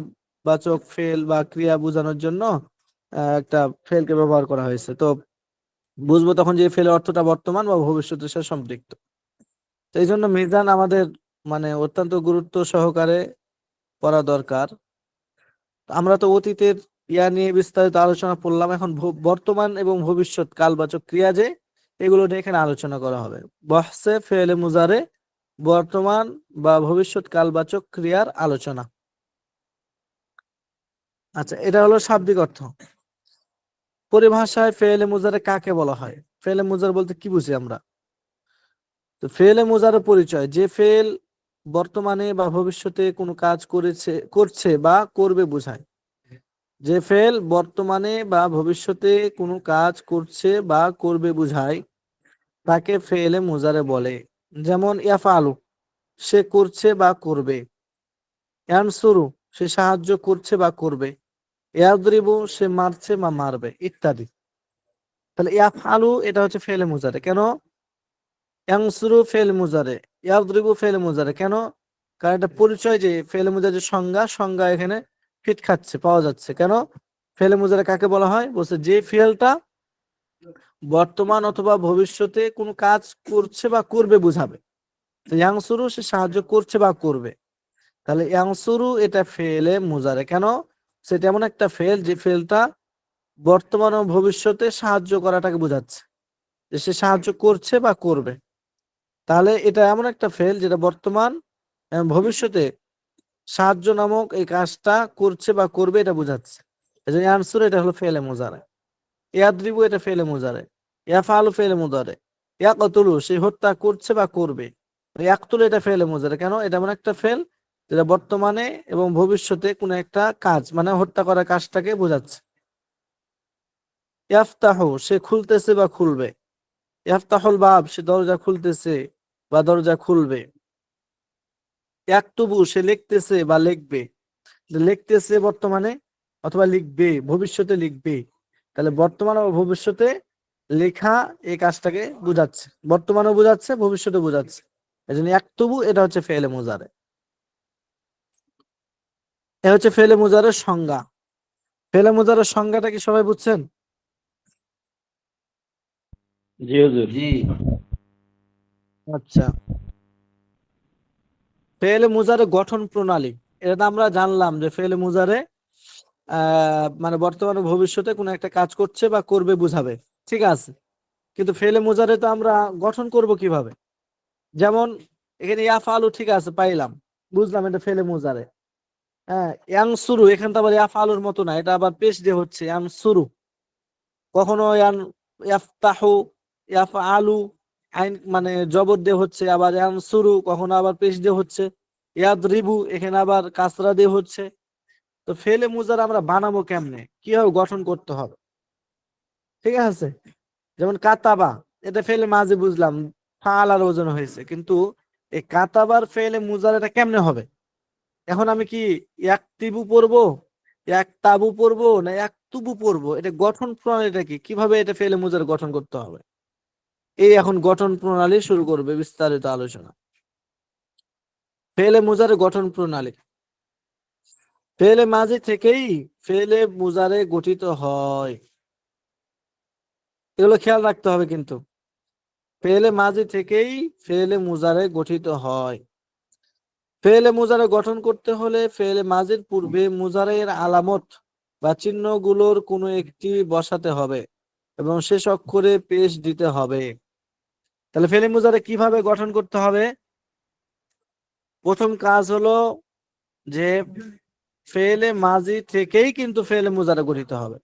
বাচক ফেল বা ক্রিয়া বোঝানোর জন্য একটা ফেলকে ব্যবহার করা হয়েছে। তো বুঝবো তখন যে ফেলের অর্থটা বর্তমান বা ভবিষ্যতের সাথে সম্পৃক্ত। তো এই জন্য মিজান আমাদের মানে অত্যন্ত গুরুত্ব সহকারে পড়া দরকার। আমরা তো অতীতের নিয়ে বিস্তারিত আলোচনা করলাম, এখন বর্তমান এবং ভবিষ্যৎ কালবাচক ক্রিয়া যে, এগুলো নিয়ে এখানে আলোচনা করা হবে। বহসে ফেলে মুজারে বর্তমান বা ভবিষ্যৎ কালবাচক ক্রিয়ার আলোচনা। আচ্ছা, এটা হলো শাব্দিক অর্থ। পরিভাষায় ফেলে মুজারে কাকে বলা হয়? ফেলে মুজার বলতে কি বুঝি আমরা? তো ফেলে মুজারের পরিচয়, যে ফেল বর্তমানে বা ভবিষ্যতে কোনো কাজ করছে বা করবে বোঝায়। যে ফেল বর্তমানে বা ভবিষ্যতে কোনো কাজ করছে বা করবে বোঝায় তাকে ফেলে মুজারে বলে। যেমন ইয়াফআলু, সে করছে বা করবে। ইয়ানসুরু, সে সাহায্য করছে বা করবে। ইয়াদরিবু, সে মারছে বা মারবে, ইত্যাদি। তাহলে ইয়াফআলু এটা হচ্ছে ফেলে মুজারে। কেন? ইয়ানসুরু ফেলে মুজারে, ইয়াদরিবু ফেলে মুজারে। কেন? কারণ এটা পরিচয় যে ফেলে মুজারের সংজ্ঞা এখানে ফিট খাচ্ছে, পাওয়া যাচ্ছে। কেন? ফেলে মুজারে কাকে বলা হয়? বলছে যে ফেলটা বর্তমান অথবা ভবিষ্যতে কোনো কাজ করছে বা করবে বোঝাবে। তো ইয়াংসুরু, সে সাহায্য করছে বা করবে। তাহলে ইয়াংসুরু এটা ফেলে মুজারে। কেন? সেটা এমন একটা ফেল যে ফেলটা বর্তমান ও ভবিষ্যতে সাহায্য করাটাকে বোঝাচ্ছে, যে সে সাহায্য করছে বা করবে। তাহলে এটা এমন একটা ফেল যেটা বর্তমান এবং ভবিষ্যতে সাহায্য নামক এই কাজটা করছে বা করবে, এটা বোঝাচ্ছে। এই জন্য ইয়ানসুরু এটা হলো ফেলে মুজারে। ইয়াদরিবু এটা ফেলে মুজারে। ইয়াফআলু ফেলে মুজারে। ইয়াকতুলু, সে হত্যা করছে বা করবে। ইয়াকতুলু এটা ফেলে মুজারে। কেন? এটা এমন একটা ফেল যেটা বর্তমানে এবং ভবিষ্যতে কোনো একটা কাজ, মানে হত্যা করার কাজটাকে বোঝাচ্ছে। ইয়াফতাহু, সে খুলতেছে বা খুলবে। ইয়াফতাহুল বাব, সে দরজা খুলতেছে বা দরজা খুলবে। ইয়াকতুবু, সে লিখতেছে বা লিখবে। লিখতেছে বর্তমানে, অথবা লিখবে ভবিষ্যতে লিখবে। তাহলে বর্তমান ও ভবিষ্যতে লেখা এই কাজটাকে বোঝাচ্ছে, বর্তমানেও বোঝাচ্ছে, ভবিষ্যতে বোঝাচ্ছে। এই জন্য ইয়াকতুবু এটা হচ্ছে ফেলে মুজারে। এ হচ্ছে ফেলে মুজারের সংজ্ঞা। ফেলে মুজারের সংজ্ঞাটা কি সবাই বুঝছেন? জি হুজুর। জি। আচ্ছা, ফেলে মুজারে গঠন প্রণালী, এটা আমরা জানলাম যে ফেলে মুজারে মানে বর্তমান ও ভবিষ্যতে কোনো একটা কাজ করছে বা করবে বোঝাবে, ঠিক আছে। কিন্তু ফেলে মুজারে তো আমরা গঠন করব কিভাবে? যেমন এখানে ইয়াফআলু, ঠিক আছে, পাইলাম, বুঝলাম এটা ফেলে মুজারে। হ্যাঁ, ইয়ানসুরু, এখানটা আবার ইয়াফআলুর মতো না, এটা আবার পেশ দিয়ে হচ্ছে ইয়ানসুরু। কখনো ইয়াফতাহু, ইয়াফআলু আইন মানে জবর দিয়ে হচ্ছে, আবার ইয়ানসুরু কখনো আবার পেশ দিয়ে হচ্ছে। ইয়াদরিবু, এখানে আবার কাসরা দিয়ে হচ্ছে। তো ফেলে মুজারে আমরা বানাবো কেমনে, কিভাবে গঠন করতে হবে? ঠিক আছে, যেমন কাতাবা, এটা ফেলে মাঝে বুঝলাম, ফালার ওজন হয়েছে, কিন্তু এই কাতাবার ফেলে মুজার এটা কেমনে হবে? এখন আমি কি ইয়াকতিবু পড়বো, ইয়াকতাবু পড়বো, না ইয়াকতুবু পড়বো? এটা গঠন প্রণালীটা কি, কিভাবে এটা ফেলে মুজার গঠন করতে হবে? এই এখন গঠন প্রণালী শুরু করবে বিস্তারিত আলোচনা। ফেলে মুজারে গঠন প্রণালী। ফেলে মাঝি থেকেই ফেলে মুজারে গঠিত হয়, এগুলো খেয়াল রাখতে হবে কিন্তু। ফেলে মাঝি থেকেই ফেলে মুজারে গঠিত হয়। ফেলে মুজারে গঠন করতে হলে ফেলে মাঝির পূর্বে মুজারের আলামত বা চিহ্নগুলোর কোনো একটি বসাতে হবে এবং শেষ অক্ষরে পেশ দিতে হবে। তাহলে ফেলে মুজারে কিভাবে গঠন করতে হবে? প্রথম কাজ হলো যে ফেলে মাঝি থেকেই কিন্তু ফেলে মুজারে গঠিত হবে।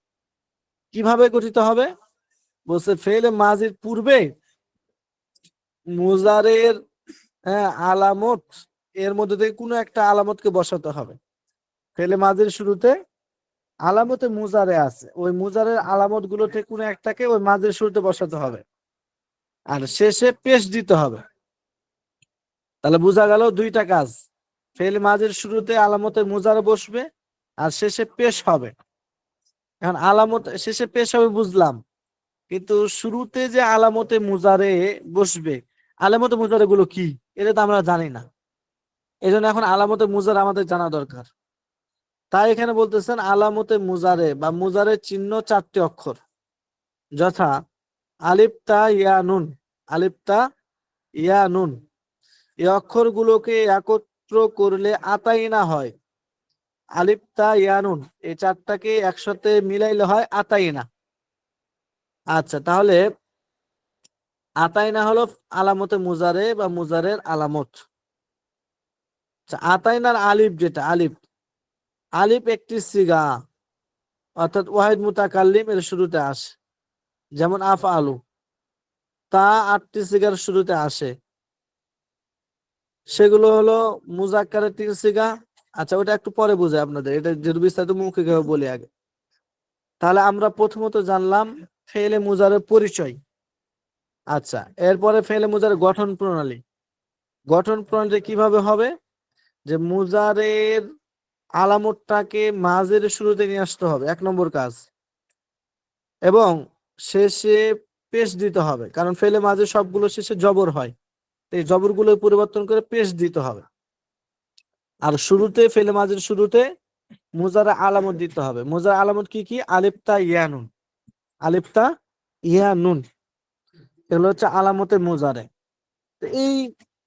কিভাবে গঠিত হবে? বলছে ফেলে মাঝির পূর্বে মুজারের আলামত, এর মধ্যে থেকে কোনো একটা আলামতকে বসাতে হবে। ফেলে মাঝির শুরুতে আলামতে মুজারে আছে, ওই মুজারের আলামত গুলো থেকে কোনো একটাকে ওই মাঝির শুরুতে বসাতে হবে আর শেষে পেশ দিতে হবে। তাহলে বোঝা গেল দুইটা কাজ, ফেলে মাঝির শুরুতে আলামতে মুজারে বসবে আর শেষে পেশ হবে। এখন আলামত শেষে পেশ হবে বুঝলাম, কিন্তু শুরুতে যে আলামতে মুজারে বসবে, আলামতে মুজারে গুলো কি এটা তো আমরা জানি না। এই জন্য এখন আলামতে মুজারে আমাদের জানা দরকার। তাই এখানে বলতেছেন আলামতে মুজারে বা মুজারের চিহ্ন 4টি অক্ষর, যথা আলিফ তা ইয়া নুন। আলিফ তা ইয়া নুন এই অক্ষরগুলোকে একত্র করলে আতাইনা হয়। আলিফ তা ইয়া নুন এই 4টাকে একসাথে মিলাইলে হয় আতাইনা। আচ্ছা, তাহলে আতাইনা হলো আলামতে মুজারে বা মুজারের আলামত। আচ্ছা, আতাইনার আলিফ যেটা আলিফ, আলিফ একটি সিগা অর্থাৎ ওয়াহিদ মুতাকাল্লিম এর শুরুতে আসে, যেমন আফআলু। তা 8টি সিগার শুরুতে আসে, সেগুলো হলো মুজাক্কারের 3 সিগা। আচ্ছা, ওটা একটু পরে বুঝাই আপনাদের, এটা যেহেতু বিস্তারিত মৌখিকভাবে বলি আগে। তাহলে আমরা প্রথমত জানলাম ফেলে মুজারের পরিচয়। আচ্ছা, এরপরে ফেলে মুজারের গঠন প্রণালী। গঠন প্রণালী কিভাবে হবে? যে মুজারের আলামতটাকে মাঝের শুরুতে নিয়ে আসতে হবে, 1 নম্বর কাজ, এবং শেষে পেশ দিতে হবে, কারণ ফেলে মাঝে সবগুলো শেষে জবর হয়, এই জবরগুলো পরিবর্তন করে পেশ দিতে হবে। আর শুরুতে ফেলে মাঝের শুরুতে মুজারে আলামত দিতে হবে। মুজারে আলামত কি কি? আলিফ তা ইয়া নুন। আলিফ তা ইয়া নুন এগুলো হচ্ছে আলামতে মুজারে। তো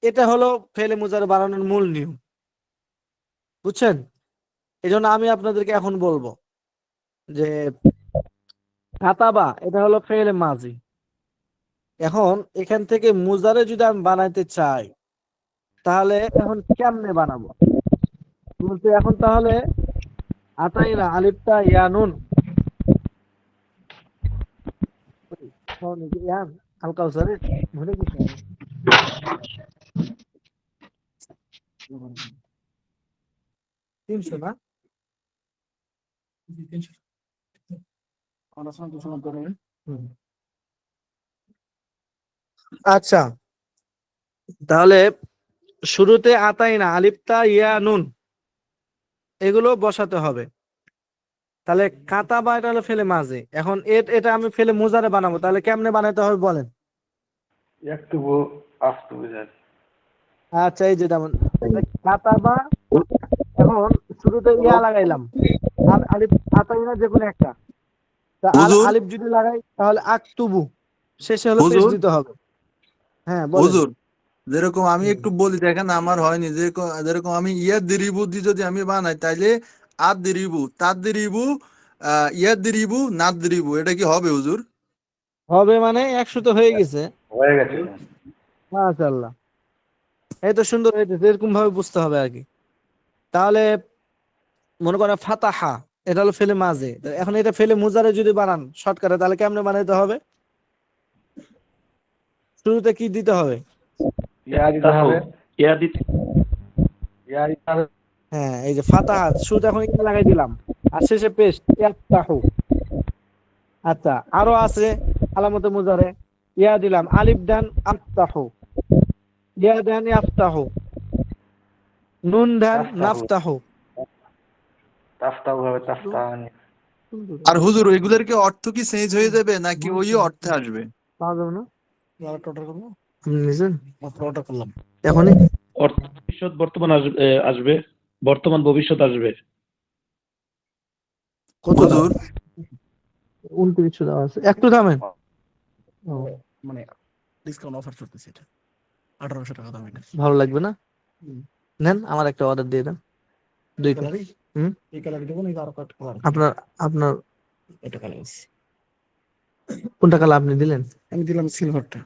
এটা হলো ফেলে মুজারে বানানোর মূল নিয়ম, বুঝছেন? এই জন্য আমি আপনাদেরকে এখন বলবো যে কাতাবা এটা হলো ফেলে মাজি। এখন এখান থেকে মুজারে যদি আমি বানাইতে চাই তাহলে এখন কেমনে বানাবো বলতে, এখন তাহলে আতাইনা আলিফতা ইয়ানুন ইয়ান হালকা উসারে ভুলে গেছি 300 না 300 আচ্ছা, তাহলে শুরুতে আতাইনা আলিফতা ইয়ানুন এগুলো বসাতে হবে। তাহলে কাতাবা এটা হলো ফেলে মাঝে। এখন এটা আমি ফেলে মুজারে বানাবো, তাহলে কেমনে বানাতে হবে বলেন? একটুবু আসতে বুঝান। আচ্ছা, এই যে যেমন কাতাবা, এখন শুরুতে ইয়া লাগাইলাম আর আলিফ আতাইনা যে কোনো একটা, তা হুজুর আলিফ যদি লাগাই তাহলে আকতুবু শেষে হলো পেশ হুজুর দিতে হবে। হ্যাঁ বলেন। হুজুর যেরকম আমি হুম। একটু বলি দেখেন আমার হয়নি, যেরকম আমি ইয়া দিরিবু দি যদি আমি বানাই তাইলে আদ দিরিবু তাদ দিরিবু ইয়া দিরিবু নাদ দিরিবু এটা কি হবে হুজুর? হবে মানে 100 তো হয়ে গেছে। হয়ে গেছে। মাশাআল্লাহ, এই তো সুন্দর হয়েছে, এরকম ভাবে বুঝতে হবে আর কি। তাহলে মনে করেন ফাতাহা এটা হলো ফেলে মাঝে, এখন এটা ফেলে মুজারে যদি বানান শর্টকাটে তাহলে কেমনে বানাইতে হবে? শুরুতে কি দিতে হবে? ইয়া দিতে হবে। ইয়া দিতে হবে। হ্যাঁ, এই যে ফাতাহা শুরুতে এখন ইয়া লাগাই দিলাম আর শেষে পেশ ইয়াফতাহু। আচ্ছা, আরো আছে আলামতে মুজারে, ইয়া দিলাম আলিফ দান আফতাহু, ইয়া দান ইয়াফতাহু, নুন দান নাফতাহু। তাফতাহু হবে তাফতাহানি। আর হুজুর এগুলোর কি অর্থ কি চেঞ্জ হয়ে যাবে নাকি ওই অর্থে আসবে? পাওয়া যাবে না? আপনি নিছেন এখনই? ভবিষ্যৎ বর্তমান আসবে, বর্তমান ভবিষ্যৎ আসবে। কত হুজুর 29 দেওয়া আছে, একটু থামেন। ও, ভালো লাগবে না? নেন, আমার একটা অর্ডার দিয়ে দেন, 2 কালার। আপনার আপনার কোনটা কালার আপনি দিলেন? আমি দিলাম সিলভারটা।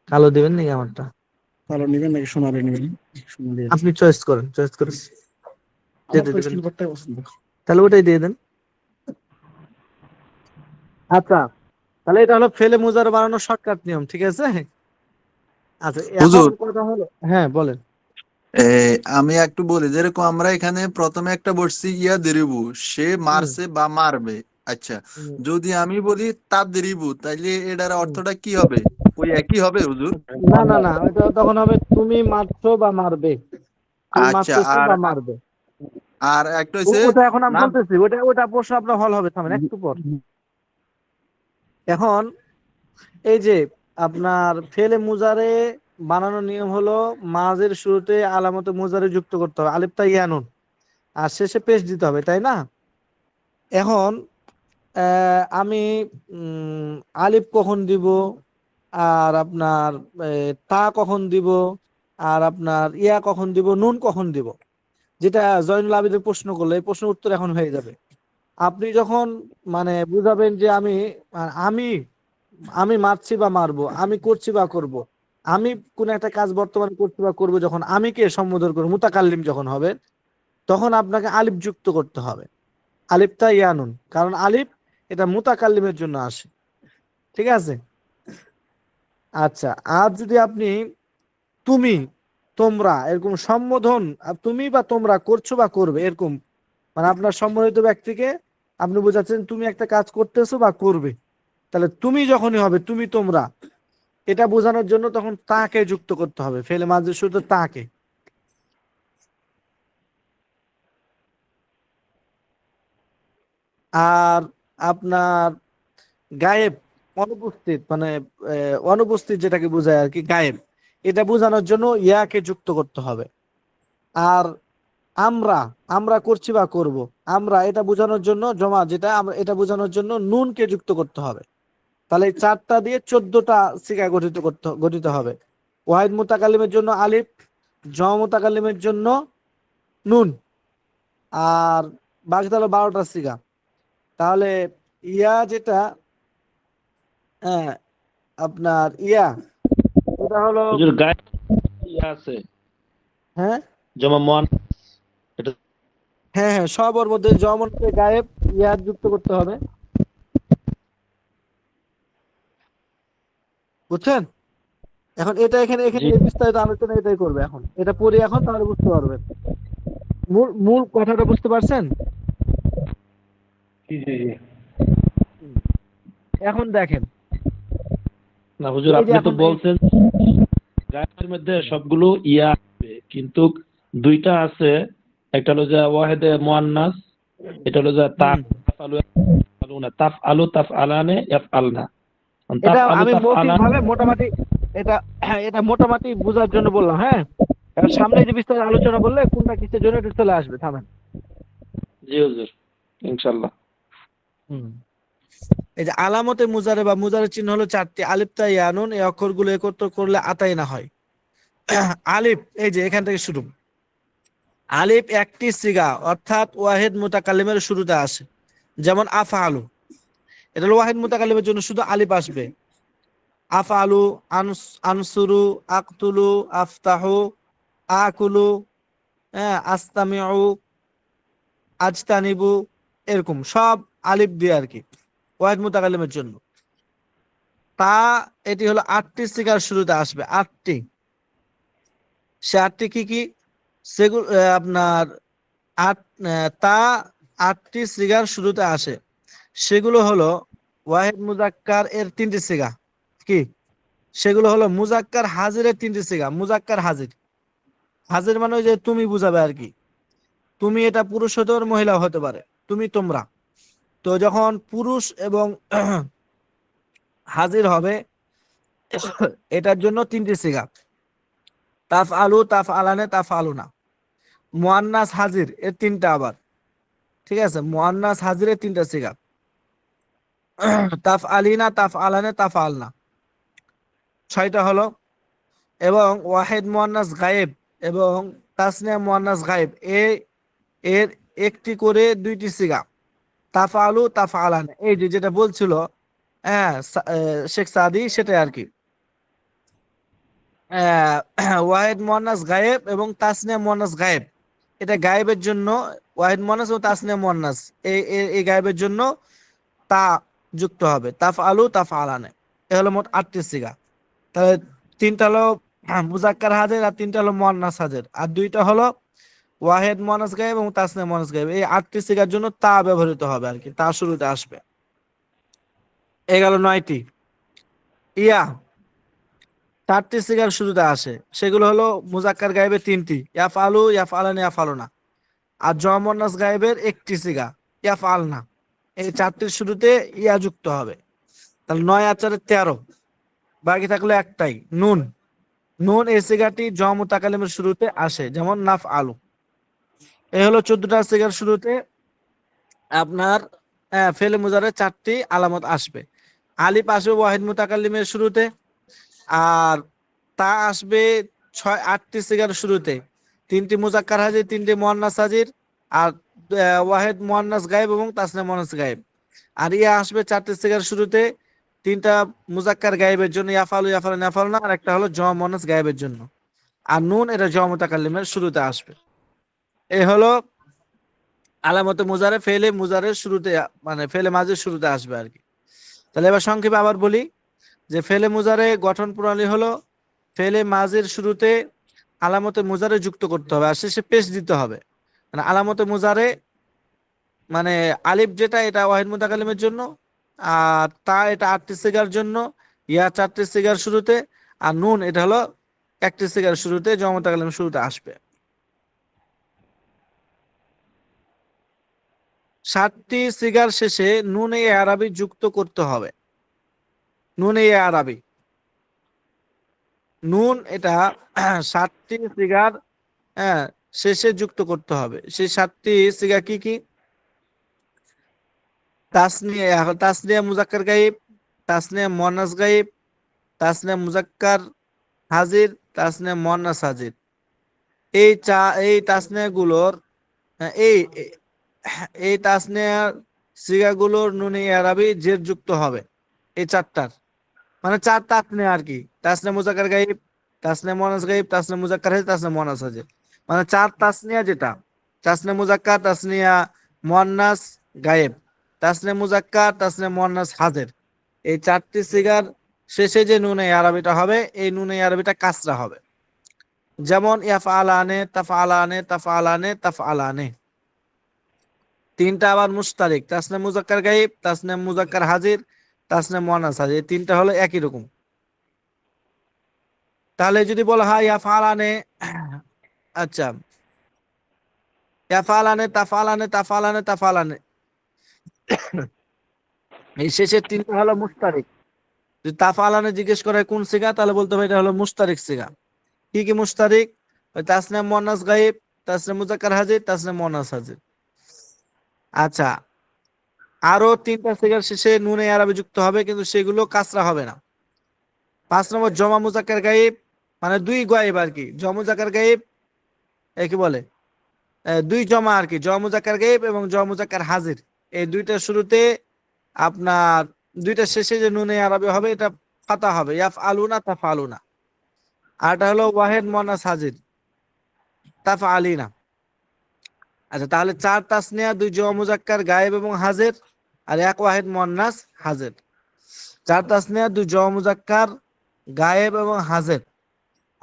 কালো দিবেন নাকি আমারটা? কালো নেবেন নাকি সোনালি নেবেন? সোনালি আছে। আপনি চয়েস করেন, চয়েস করে আমার যেটা তো দিবেন সিলভারটাই পছন্দ। তাহলে ওটাই দিয়ে দেন। আচ্ছা, তাহলে এটা হলো ফেলে মুজার বানানোর শর্টকাট নিয়ম, ঠিক আছে? আচ্ছা, এখন হুজুর, কথা হলো, হ্যাঁ বলেন। আমি একটু বলি, যেরকম আমরা এখানে প্রথমে একটা বলছি ইয়া দিরিবু, সে হুম, মারছে বা মারবে। আচ্ছা, হুম, যদি আমি বলি তা দিরিবু, তাইলে এটার হুম। অর্থটা কি হবে? ওই একই হবে হুজুর? না না না, ওইটা তখন হবে তুমি মারছো বা মারবে, তুমি আচ্ছা, মারতেছো আর বা মারবে। আর একটা হইছে ওটা এখন আমি না। বলতেছি, ওটা ওটা প্রশ্ন আপনার হল হবে, থামেন একটু পর। এখন এই যে আপনার ফেলে মুজারে বানানোর নিয়ম হলো মাঝের শুরুতে আলামতে মুজারে যুক্ত করতে হবে, আলিফ তা ইয়ানুন, আর শেষে পেশ দিতে হবে, তাই না? এখন আমি আলিফ কখন দিব, আর আপনার তা কখন দিব, আর আপনার ইয়া কখন দিব, নুন কখন দিব, যেটা জয়নুল আবেদিন প্রশ্ন করলো, এই প্রশ্নের উত্তর এখন হয়ে যাবে। আপনি যখন মানে বুঝাবেন যে আমি আমি মারছি বা মারবো, আমি করছি বা করব, আমি কোন একটা কাজ বর্তমানে করছি বা করবো, যখন আমিকে সম্বোধন করবো মুতাকাল্লিম যখন হবে, তখন আপনাকে আলিফ যুক্ত করতে হবে, আলিফটা ইয়ানুন, কারণ আলিফ এটা মুতাকাল্লিমের জন্য আসে, ঠিক আছে? আচ্ছা, আর যদি আপনি তুমি, তোমরা এরকম সম্বোধন, তুমি বা তোমরা করছো বা করবে এরকম, মানে আপনার সম্বোধিত ব্যক্তিকে আপনি বোঝাচ্ছেন তুমি একটা কাজ করতেছো বা করবে, তাহলে তুমি যখনই হবে তুমি তোমরা, এটা বোঝানোর জন্য তখন তাকে যুক্ত করতে হবে, ফেলে মাঝে শুধু তাকে। আর আপনার গায়েব, অনুপস্থিত, মানে অনুপস্থিত যেটাকে বোঝায় আর কি, গায়েব, এটা বোঝানোর জন্য ইয়াকে যুক্ত করতে হবে। আর আমরা, আমরা করছি বা করব, আমরা এটা বোঝানোর জন্য জমা, যেটা আমরা এটা বোঝানোর জন্য নুনকে যুক্ত করতে হবে। তাহলে এই 4টা দিয়ে 14টা সিগা গঠিত হবে। ওয়াহিদ মুতাকাল্লিমের জন্য আলিফ, জমা মুতাকাল্লিমের জন্য নুন, আর বাকি তাহলে 12টা সিগা। তাহলে ইয়া যেটা, হ্যাঁ, আপনার ইয়া, এটা হলো, হুজুর গায়ে ইয়া আছে, হ্যাঁ যেমন মন, এটা হ্যাঁ হ্যাঁ, সবর মধ্যে জমনকে গায়েব ইয়া যুক্ত করতে হবে, বুঝছেন? এখন এটা এখানে এখানে জি। এই বিস্তারিত আলোচনা এটাই করবে, এখন এটা পড়ি এখন, তাহলে বুঝতে পারবেন, মূল মূল কথাটা বুঝতে পারছেন? জি জি জি। হুম। এখন দেখেন, না হুজুর, এই যে আপনি তো এখন বলছেন গায়ের মধ্যে সবগুলো ইয়া আসবে, কিন্তু দুইটা আছে, একটা হলো যে ওয়াহেদে মুয়ান্নাস, এটা হলো যে হুম, তাফ আলু তাফ আলানে এফ আলনা, এটা তাফ আলু আমি তাফ মৌখিক আলান। ভাবে মোটামুটি এটা, হ্যাঁ, এটা মোটামুটি বোঝার জন্য বললাম, হ্যাঁ। এবার সামনে যে বিস্তারিত আলোচনা করলে কোনটা কিসের জন্য একটু চলে আসবে, থামেন। জি হুজুর, ইনশাল্লাহ। হুম। এই যে আলামতে মুজারে বা মুজারের চিহ্ন হলো 4টি, আলিফ তা ইয়া নুন, এই অক্ষরগুলো একত্র করলে আতাই না হয়। আলিফ, এই যে এখান থেকে শুরু, আলিফ একটি সিগা, অর্থাৎ ওয়াহিদ মুতাকাল্লিমের শুরুতে আসে, যেমন আফআলু, এটা হলো ওয়াহিদ মুতাকাল্লিমের জন্য শুধু আলিফ আসবে। আফআলু, আনসুরু, আকতুলু, আফতাহু, আকুলু, হ্যাঁ, আস্তামিউ, আজতানিবু, এরকম সব আলিফ দিয়ে আর কি, ওয়াহিদ মুতাকাল্লিমের জন্য। তা, এটি হলো 8টি সিগার শুরুতে আসবে, 8টি। সে 8টি কি কি? সেগুলো আপনার আট তা 8টি সিগার শুরুতে আসে, সেগুলো হলো ওয়াহিদ মুজাক্কার এর 3টি সিগা, কি? সেগুলো হলো মুজাক্কার হাজিরের 3টি সিগা, মুজাক্কার হাজির, হাজির মানে ওই যে তুমি বুঝাবে আর কি, তুমি এটা পুরুষ হতে পারে, মহিলা হতে পারে, তুমি তোমরা। তো যখন পুরুষ এবং হাজির হবে, এটার জন্য তিনটি সিগা, তাফ আলু, তাফ আলানে, তাফ আলুনা। মুয়ান্নাস হাজির এর তিনটা আবার, ঠিক আছে, মুয়ান্নাস হাজিরের তিনটা সিগা, তাফ আলিনা, তাফ আলানে, তাফ আলনা, 6টা হলো। এবং ওয়াহিদ মুয়ান্নাস গায়েব এবং তাসনিয়া মুয়ান্নাস গায়েব এর একটি করে 2টি সিগা, তাফআলু, তাফআলান। এই যে যেটা বলছিল হ্যাঁ শেখ সাদি, সেটাই আর কি। ওয়াহিদ মুয়ান্নাস গায়েব এবং তাসনিয়া মুয়ান্নাস গায়েব, এটা গায়েবের জন্য ওয়াহিদ মুয়ান্নাস ও তাসনিয়া মুয়ান্নাস এই গায়েবের জন্য তা যুক্ত হবে, তাফআলু, তাফআলানে। এ হলো মোট 8টি সিগা। তাহলে 3টা হলো মুজাক্কার হাজির, আর 3টা হলো মুয়ান্নাস হাজির, আর 2টা হলো ওয়াহিদ মুয়ান্নাস গায়েব এবং তাসনিয়া মুয়ান্নাস গায়েব। এই 8টি সিগার জন্য তা ব্যবহৃত হবে আর কি, তা শুরুতে আসবে। এ গেল 9টি। ইয়া 4টি সিগার শুরুতে আসে, সেগুলো হলো মুজাক্কার গায়েবের 3টি, ইয়াফআলু, ইয়াফআলান, ইয়াফআলুনা। আর জমা মুয়ান্নাস গায়েবের 1টি সিগা, ইয়াফআলনা। এই 4টির শুরুতে ইয়া যুক্ত হবে। তাহলে 9 আর 4 13, বাকি থাকলো একটাই, নুন। নুন এই সিগাটি জমা মুতাকাল্লিমের শুরুতে আসে, যেমন নাফ আলু। এই হলো 14টা সিগার শুরুতে আপনার ফেলে মুজারে 4টি আলামত আসবে। আলিফ আসবে ওয়াহিদ মুতাকাল্লিমের শুরুতে, আর তা আসবে 8টি সিগার শুরুতে, 3টি মুজাক্কার হাজির, 3টি মুয়ান্নাস হাজির, আর ওয়াহিদ মুয়ান্নাস গায়েব এবং তাসনিয়া মুয়ান্নাস গায়েব। আর ইয়া আসবে 4টি সিগার শুরুতে, 3টা মুজাক্কার গায়েবের জন্য, ইয়াফালু, ইয়াফালুন, ইয়াফালুনা, আর একটা হলো জমা মুয়ান্নাস গায়েবের জন্য। আর নুন এটা জমা মুতাকাল্লিমের শুরুতে আসবে। এই হলো আলামতে মুজারে ফেলে মুজারের শুরুতে, মানে ফেলে মাঝির শুরুতে আসবে আর কি। তাহলে এবার সংক্ষেপে আবার বলি যে ফেলে মুজারে গঠন প্রণালী হলো, ফেলে মাঝির শুরুতে আলামতে মুজারে যুক্ত করতে হবে, আর শেষে পেশ দিতে হবে। মানে আলামতে মুজারে মানে আলিফ যেটা, এটা ওয়াহিদ মুতাকাল্লিমের জন্য, আর তা এটা 8টি সিগার জন্য, ইয়া 4টি সিগার শুরুতে, আর নুন এটা হলো 1টি সিগার শুরুতে, জমা মুতাকাল্লিমের শুরুতে আসবে। 7টি সিগার শেষে নুন এ আরবি যুক্ত করতে হবে। নুন এ আরবি, নুন এটা 7টি সিগার শেষে যুক্ত করতে হবে। সেই 7টি সিগা কি কি? তাসনিয়া মুজাক্কার গায়েব, তাসনিয়া মুয়ান্নাস গায়েব, তাসনিয়া মুজাক্কার হাজির, তাসনিয়া মুয়ান্নাস হাজির। এই তাসনিয়া গুলোর এই এই তাসনিয়া সিগাগুলোর নুনে আরবি জের যুক্ত হবে, এই 4টার, মানে 4 তাসনিয়া আর কি। তাসনিয়া মুজাক্কার গায়েব, তাসনিয়া মুয়ান্নাস গায়েব, তাসনিয়া মুজাক্কার হাজির, তাসনিয়া মুয়ান্নাস হাজির, মানে 4 তাসনিয়া, যেটা তাসনিয়া মুজাক্কার, তাসনিয়া মুয়ান্নাস গায়েব, তাসনিয়া মুজাক্কার, তাসনিয়া মুয়ান্নাস হাজির। এই 4টি সিগার শেষে যে নুনে আরবিটা হবে, এই নুনে আরবিটা কাসরা হবে। যেমন ইয়াফআলানে, তাফআলানে, তাফআলানে, তাফআলানে। 3টা আবার মুশতারিক, তাসনিয়া মুজাক্কার গায়েব, তাসনিয়া মুজাক্কার হাজির, তাসনিয়া মুয়ান্নাস হাজির। এই 3টা হলো একই রকম। তাহলে যদি বলা হয় ইয়াফআলানে, আচ্ছা, ইয়াফআলানে, তাফআলানে, তাফআলানে, তাফআলানে, এই শেষের 3টা হলো মুশতারিক। যদি তাফআলানে জিজ্ঞেস করে কোন সিগা, তাহলে বলতে হবে এটা হলো মুশতারিক সিগা। কি কি মুশতারিক? ওই তাসনিয়া মুয়ান্নাস গায়েব, তাসনিয়া মুজাক্কার হাজির, তাসনিয়া মুয়ান্নাস হাজির। আচ্ছা, আরো 3টা সিগার শেষে নুনে আরবি যুক্ত হবে, কিন্তু সেগুলো কাসরা হবে না। 5 নম্বর জমা মুজাক্কার গায়েব, মানে 2 গায়েব আর কি। জমা মুজাক্কার গায়েব কি বলে, 2 জমা আর কি, জমা মুজাক্কার গায়েব এবং জমা মুজাক্কার হাজির। এই 2টার শুরুতে আপনার 2টার শেষে যে নুনে আরবি হবে, এটা ফাতা হবে, ইয়াফআলুনা, তাফআলুনা। আর এটা হলো ওয়াহিদ মুয়ান্নাস হাজির, তাফআলিনা। আচ্ছা, তাহলে 4 তাসনিয়া, 2 জমা মুজাক্কার গায়েব এবং হাজির, আর 1 ওয়াহিদ মুয়ান্নাস হাজির। 4 তাসনিয়া, 2 জমা মুজাক্কার গায়েব এবং হাজির,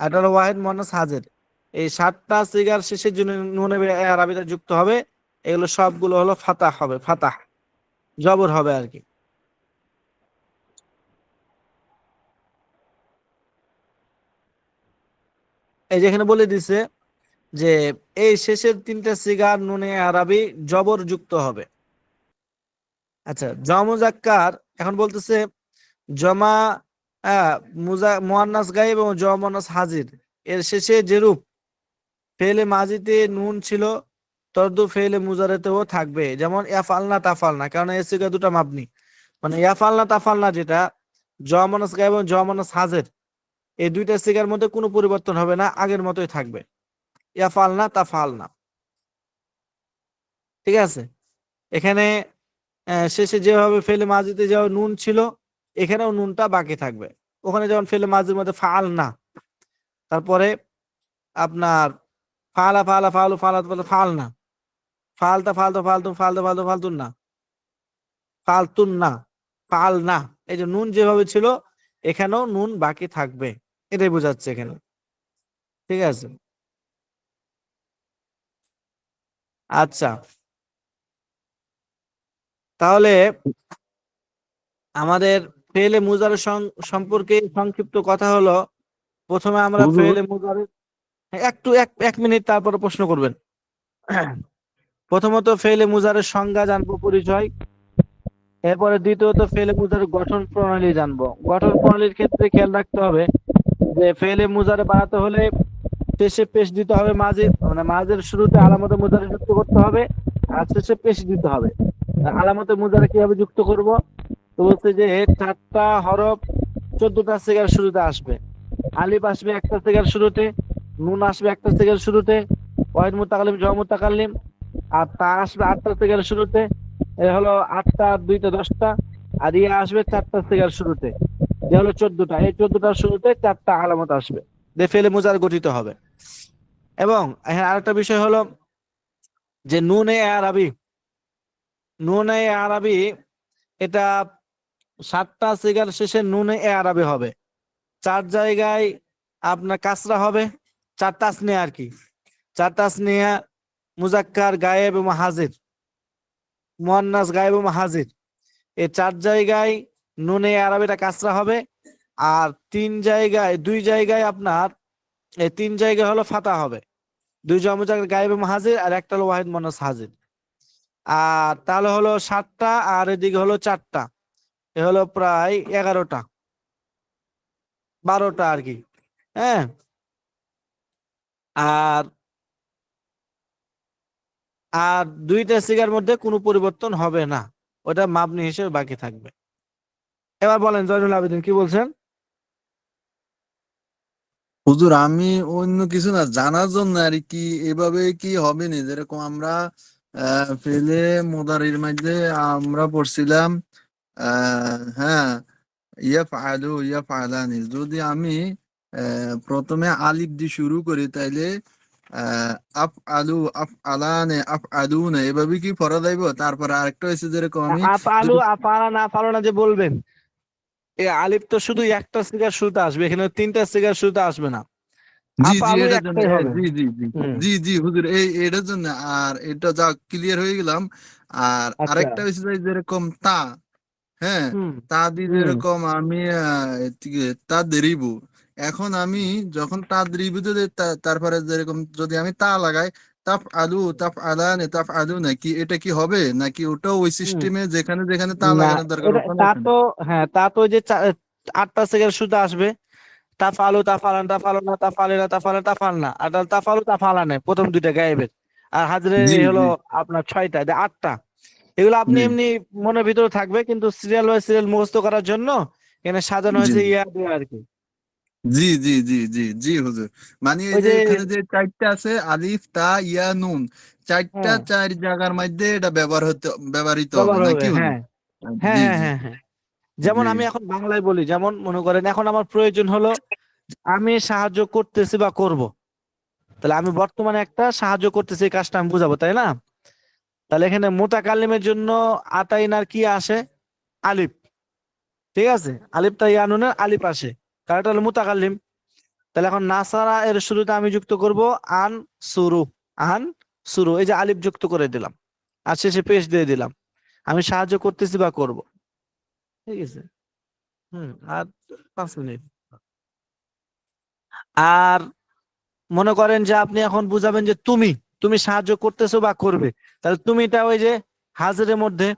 আর এটা হলো ওয়াহিদ মুয়ান্নাস হাজির। এই 7টা সিগার শেষে যে নুনে আরবিটা যুক্ত হবে, এগুলো সবগুলো হলো ফাতাহ হবে, ফাতাহ জবর হবে আর কি। এই যেখানে বলে দিছে যে এই শেষের 3টা সিগার নুনে আরবি জবর যুক্ত হবে। আচ্ছা, জমা মুজাক্কার এখন বলতেছে জমা মুয়ান্নাস গায়েব এবং জমা মুয়ান্নাস হাজির এর শেষে যেরূপ ফেলে মাজিতে নুন ছিল তদ্রূপ ফেলে মুজারেতেও থাকবে, যেমন ইয়াফালনা তাফালনা, কারণ এর সিগা দুটো মাবনি, মানে ইয়াফালনা তাফালনা যেটা জমা মুয়ান্নাস গায়েব এবং জমা মুয়ান্নাস হাজির এই দুইটা সিগার মধ্যে কোনো পরিবর্তন হবে না, আগের মতোই থাকবে, ইয়াফালনা তাফালনা। ঠিক আছে, এখানে শেষে যেভাবে ফেলে মাজিতে যেভাবে নুন ছিল এখানেও নুনটা বাকি থাকবে। ওখানে যেমন ফেলে মাজির মধ্যে ফাল না, তারপরে আপনার ফালা ফালা ফালু ফালাত ফাল না, ফালতা ফালতু ফালতু ফালতু ফালতু ফালতুন না, ফালতুন না, ফাল না, এই যে নুন যেভাবে ছিল এখানেও নুন বাকি থাকবে, এটাই বোঝাচ্ছে এখানে। ঠিক আছে, আচ্ছা তাহলে আমাদের ফেলে মুজারের সম্পর্কে সংক্ষিপ্ত কথা হলো, প্রথমে আমরা হুজুর ফেলে মুজারের একটু এক মিনিট তারপরে প্রশ্ন করবেন। প্রথমত ফেলে মুজারের সংজ্ঞা জানবো, পরিচয়, এরপরে দ্বিতীয়ত ফেলে মুজারের গঠন প্রণালী জানবো। গঠন প্রণালীর ক্ষেত্রে খেয়াল রাখতে হবে যে ফেলে মুজারে বানাতে হলে শেষে পেশ দিতে হবে মাঝে, মানে মাঝের শুরুতে আলামতে মুজারে যুক্ত করতে হবে আর শেষে পেশ দিতে হবে। আলামতে মুজারে কিভাবে যুক্ত করব? তো বলছে যে 4টা হরফ 14টা সিগার শুরুতে আসবে, আলিফ আসবে একটা সিগার শুরুতে, নুন আসবে একটা সিগার শুরুতে, ওয়াহিদ মুতাকাল্লিম জমা মুতাকাল্লিম, আর তা আসবে 8টা সিগার শুরুতে, এ হলো 8টা আর 2টা 10টা, আর ইয়া আসবে 4টা সিগার শুরুতে, যে হলো 14টা। এই 14টার শুরুতে 4টা আলামত আসবে, দিয়ে ফেলে মুজার গঠিত হবে। এবং এখানে আরেকটা বিষয় হলো যে নুনে আরবি, নুনে আরবি এটা 7টা সিগার শেষে নুনে আরবি হবে, 4 জায়গায় আপনার কাসরা হবে, 4 তাসনিয়া আর কি, 4 তাসনিয়া মুজাক্কার গায়েব এবং হাজির, মুয়ান্নাস গায়েব এবং হাজির, এই 4 জায়গায় নুনে আরবিটা কাসরা হবে, আর 2 জায়গায় আপনার এই 3 জায়গায় হলো ফাতা হবে, 2 জমা মুজাক্কার গায়েব এবং হাজির আর একটা হলো ওয়াহিদ মুয়ান্নাস হাজির। আর তাহলে হলো 7টা আর এদিকে হলো 4টা, এ হলো প্রায় 11টা 12টা আর কি। হ্যাঁ, আর আর 2টা সিগার মধ্যে কোনো পরিবর্তন হবে না, ওটা মাবনি হিসেবে বাকি থাকবে। এবার বলেন জয়নুল আবেদিন কি বলছেন? হুজুর আমি অন্য কিছু না জানার জন্য আর কি, এভাবে কি হবে না যেরকম আমরা ফেলে মোদারির মধ্যে আমরা পড়ছিলাম হ্যাঁ ইয়া ফালানি, যদি আমি প্রথমে আলিফ দিয়ে শুরু করি তাইলে আফ আলু এভাবে কি পড়া যাইব? তারপরে আরেকটা হয়েছে যেরকম আমি আপালু যদি আপালা না পালো না যে বলবেন, এই আলিফ তো শুধু একটা সিগার শুরুতে আসবে, এখানে 3টা সিগার শুরুতে আসবে না, জি জি আপালু এটার জন্য একটাই হবে। জি জি জি হুম, জি জি হুজুর এটার জন্য, আর এটা যা ক্লিয়ার হয়ে গেলাম। আর আচ্ছা, আরেকটা হয়েছে যে যেরকম তা, হ্যাঁ হুম তা দিয়ে হুম যেরকম আমি তা দেরিব, এখন আমি যখন তা দেরিব যদি তারপরে যেরকম যদি আমি তা লাগাই তাফ আলু নাকি এটা কি হবে নাকি ওটাও ওই হুম সিস্টেমে যেখানে যেখানে তা না, লাগানোর দরকার এটা ওখানে তা ওখানে? তো, হ্যাঁ তা তো ওই যে 8টা সিগার শুরুতে আসবে, তাফালু তাফালান তাফালুনা তাফালিনা তাফালেন তাফালনা, আর তাফালু তাফালানে প্রথম 2টা গায়েবের, আর হাজরে জি হলো জি আপনার 6টা, 8টা। এগুলো আপনি জি এমনি মনের ভিতরে থাকবে, কিন্তু সিরিয়াল বাই সিরিয়াল মুখস্থ করার জন্য এখানে সাজানো জি হয়েছে ইয়া দিয়ে আর কি। জি জি জি জি জি হুজুর, মানে এই ওই যে যে, এখানে যে 4টা আছে আলিফ তা ইয়া নুন, 4টা হ্যাঁ 4 জায়গার মধ্যে এটা ব্যবহৃত হবে ব্যবহার হবে, নাকি হুজুর? হ্যাঁ হ্যাঁ জি হ্যাঁ জি হ্যাঁ হ্যাঁ। যেমন জি আমি এখন বাংলায় বলি, যেমন মনে করেন এখন আমার প্রয়োজন হলো আমি সাহায্য করতেছি বা করব, তাহলে আমি বর্তমানে একটা সাহায্য করতেছি, এই কাজটা আমি বুঝাবো, তাই না? তাহলে এখানে মুতাকাল্লিমের জন্য আতাইনার কি আসে? আলিফ। ঠিক আছে, আলিফটা ইয়ানুনের আলিফ আসে, কারণ এটা হলো মুতাকাল্লিম। তাহলে এখন নাসারা এর শুরুতে আমি যুক্ত করব আন সুরু, আন সুরু, এই যে আলিফ যুক্ত করে দিলাম আর শেষে পেশ দিয়ে দিলাম, আমি সাহায্য করতেছি বা করব। ঠিক আছে, আর 5 মিনিট। আর মনে করেন যে আপনি এখন বুঝাবেন যে তুমি তুমি সাহায্য করতেছো বা করবে, তাহলে তুমিটা ওই যে হাজিরের মধ্যে,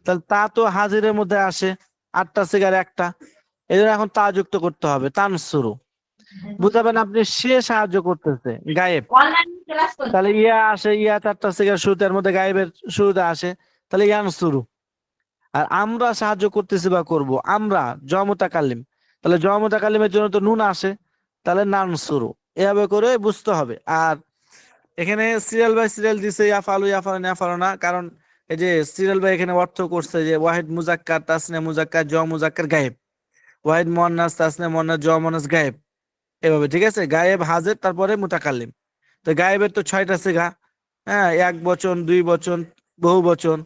তাহলে তা তো হাজিরের মধ্যে আসে, 8টা সিগার একটা, এই জন্য এখন তা যুক্ত করতে হবে, তানসুরু। বুঝাবেন আপনি সে সাহায্য করতেছে, গায়েব। তাহলে ইয়া আসে, ইয়া 4টা সিগার শুরুতে, এর মধ্যে গায়েবের শুরুতে আসে, তাহলে ইয়ানসুরু। আর আমরা সাহায্য করতেছি বা করব, আমরা জমুতাকাল্লিম, তাহলে জমুতাকাল্লিমের জন্য তো নুন আসে, তাহলে নানসুরু। এভাবে করে বুঝতে হবে। আর এখানে সিরিয়াল বাই সিরিয়াল দিছে, ইয়াফালু ইয়াফালু ইয়াফালু না, কারণ এই যে সিরিয়াল বাই এখানে অর্থ করছে যে ওয়াহিদ মুজাক্কার, তাসনিয়া মুজাক্কার, জ মুজাক্কার, গায়েব। ওয়াহিদ মুয়ান্নাস, তাসনিয়া মুয়ান্নাস, জ মুয়ান্নাস, গায়েব। এভাবে, ঠিক আছে? গায়েব, হাজির, তারপরে মুতাকাল্লিম। তো গায়েবের তো 6টা সিগা, হ্যাঁ, এক বচন, 2 বচন, বহু বচন।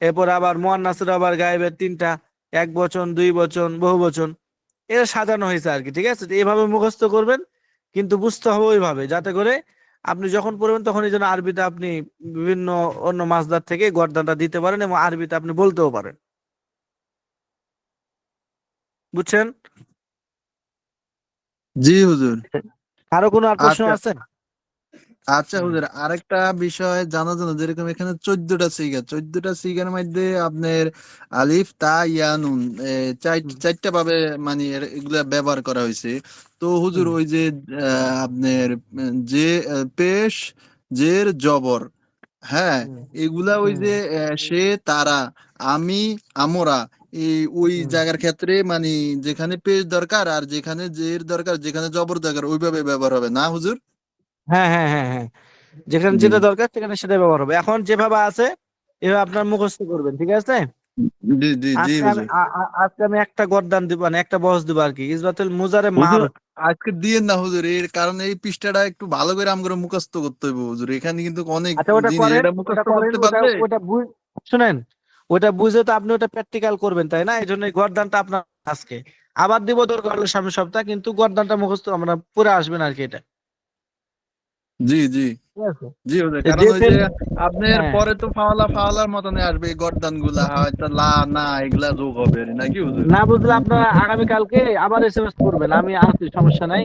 এরপর আবার মুয়ান্নাসের আবার গায়েবের 3টা, এক বচন, 2 বচন, বহু বচন। এটা সাজানো হয়েছে আর কি, ঠিক আছে? তো এভাবে মুখস্থ করবেন, কিন্তু বুঝতে হবে ওইভাবে, যাতে করে আপনি যখন পড়বেন তখন এই জন্য আরবিতে আপনি বিভিন্ন অন্য মাসদার থেকে গর্দানটা দিতে পারেন এবং আরবিতে আপনি বলতেও পারেন। বুঝছেন? জি হুজুর। আরো কোনো আর প্রশ্ন আচ্ছা আছে? আচ্ছা হুজুর, আরেকটা বিষয় জানার জন্য, যেরকম এখানে 14টা সিগা, 14টা সিগার মধ্যে আপনার আলিফ, তা, ইয়া, নুন, হুম, চারটা ভাবে মানে এগুলা ব্যবহার করা হয়েছে। তো হুজুর হুম, ওই যে আপনার যে পেশ, জের, জবর, হ্যাঁ, হুম, এগুলা ওই হুম, যে সে, তারা, আমি, আমরা, এই ওই হুম। জায়গার ক্ষেত্রে মানে যেখানে পেশ দরকার আর যেখানে জের দরকার, যেখানে জবর দরকার, ওইভাবে ব্যবহার হবে না হুজুর? হ্যাঁ, হ্যাঁ, হ্যাঁ, হ্যাঁ, যেখানে জি যেটা দরকার সেখানে সেটা ব্যবহার হবে। এখন যেভাবে আছে এভাবে আপনার মুখস্থ করবেন, ঠিক আছে? জি জি জি আজকে আমি হুজুর। আজকে আমি একটা গর্দান দিব, মানে একটা বস দিব আর কি, ইসবাতুল মুজারে হুজুর মারুফ। আজকে দিয়েন না হুজুর, এর কারণ এই পৃষ্ঠাটা একটু ভালো করে আমগরে মুখস্থ করতে হবে হুজুর, এখানে কিন্তু অনেক আচ্ছা, ওটা জিনিস, করেন, এটা ওটা মুখস্থ করেন, করতে ওটা পারলে। ওটা শুনেন, ওটা বুঝে তো আপনি ওটা প্র্যাকটিক্যাল করবেন, তাই না? এই জন্য এই গর্দানটা আপনার আজকে আবার দিব, দরকার হলে সামনের সপ্তাহ, কিন্তু গর্দানটা মুখস্থ আমরা পুরো আসবেন আর কি, এটা জি জি ঠিক আছে? জি হুজুর, তো কারণ যে ওই যে ফেল, আপনার হ্যাঁ, পরে তো ফাওয়ালা ফাওয়ালার মতনে আসবে এই গর্দান গুলা, হয়তো লা, না, এগুলা যোগ হবে নাকি হুজুর? না বুঝলে আপনারা আগামীকালকে আবার এসএমএস করবেন, আমি আছি, সমস্যা নাই।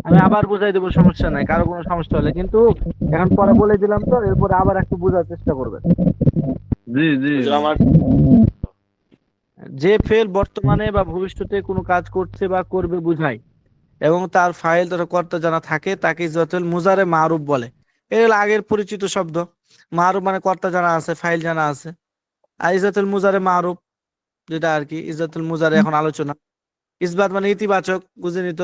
আমি আবার বুঝাই দেবো, সমস্যা নাই, কারো কোনো সমস্যা হলে। কিন্তু এখন পরে বলে দিলাম তো, এরপরে আবার একটু বোঝার চেষ্টা করবেন। জি জি হুজুর আমার যে ফেল বর্তমানে বা ভবিষ্যতে কোনো কাজ করছে বা করবে বুঝায়, এবং তার ফাইল তথা কর্তা জানা থাকে, তাকে ইজাতুল মুজারে মারুফ বলে। এর হলো আগের পরিচিত শব্দ। মারুফ মানে কর্তা জানা আছে, ফাইল জানা আছে। আর ইজাতুল মুজারে মারুফ, যেটা আর কি ইজাতুল মুজারে এখন আলোচনা। ইসবাত মানে ইতিবাচক, বুঝে নিত।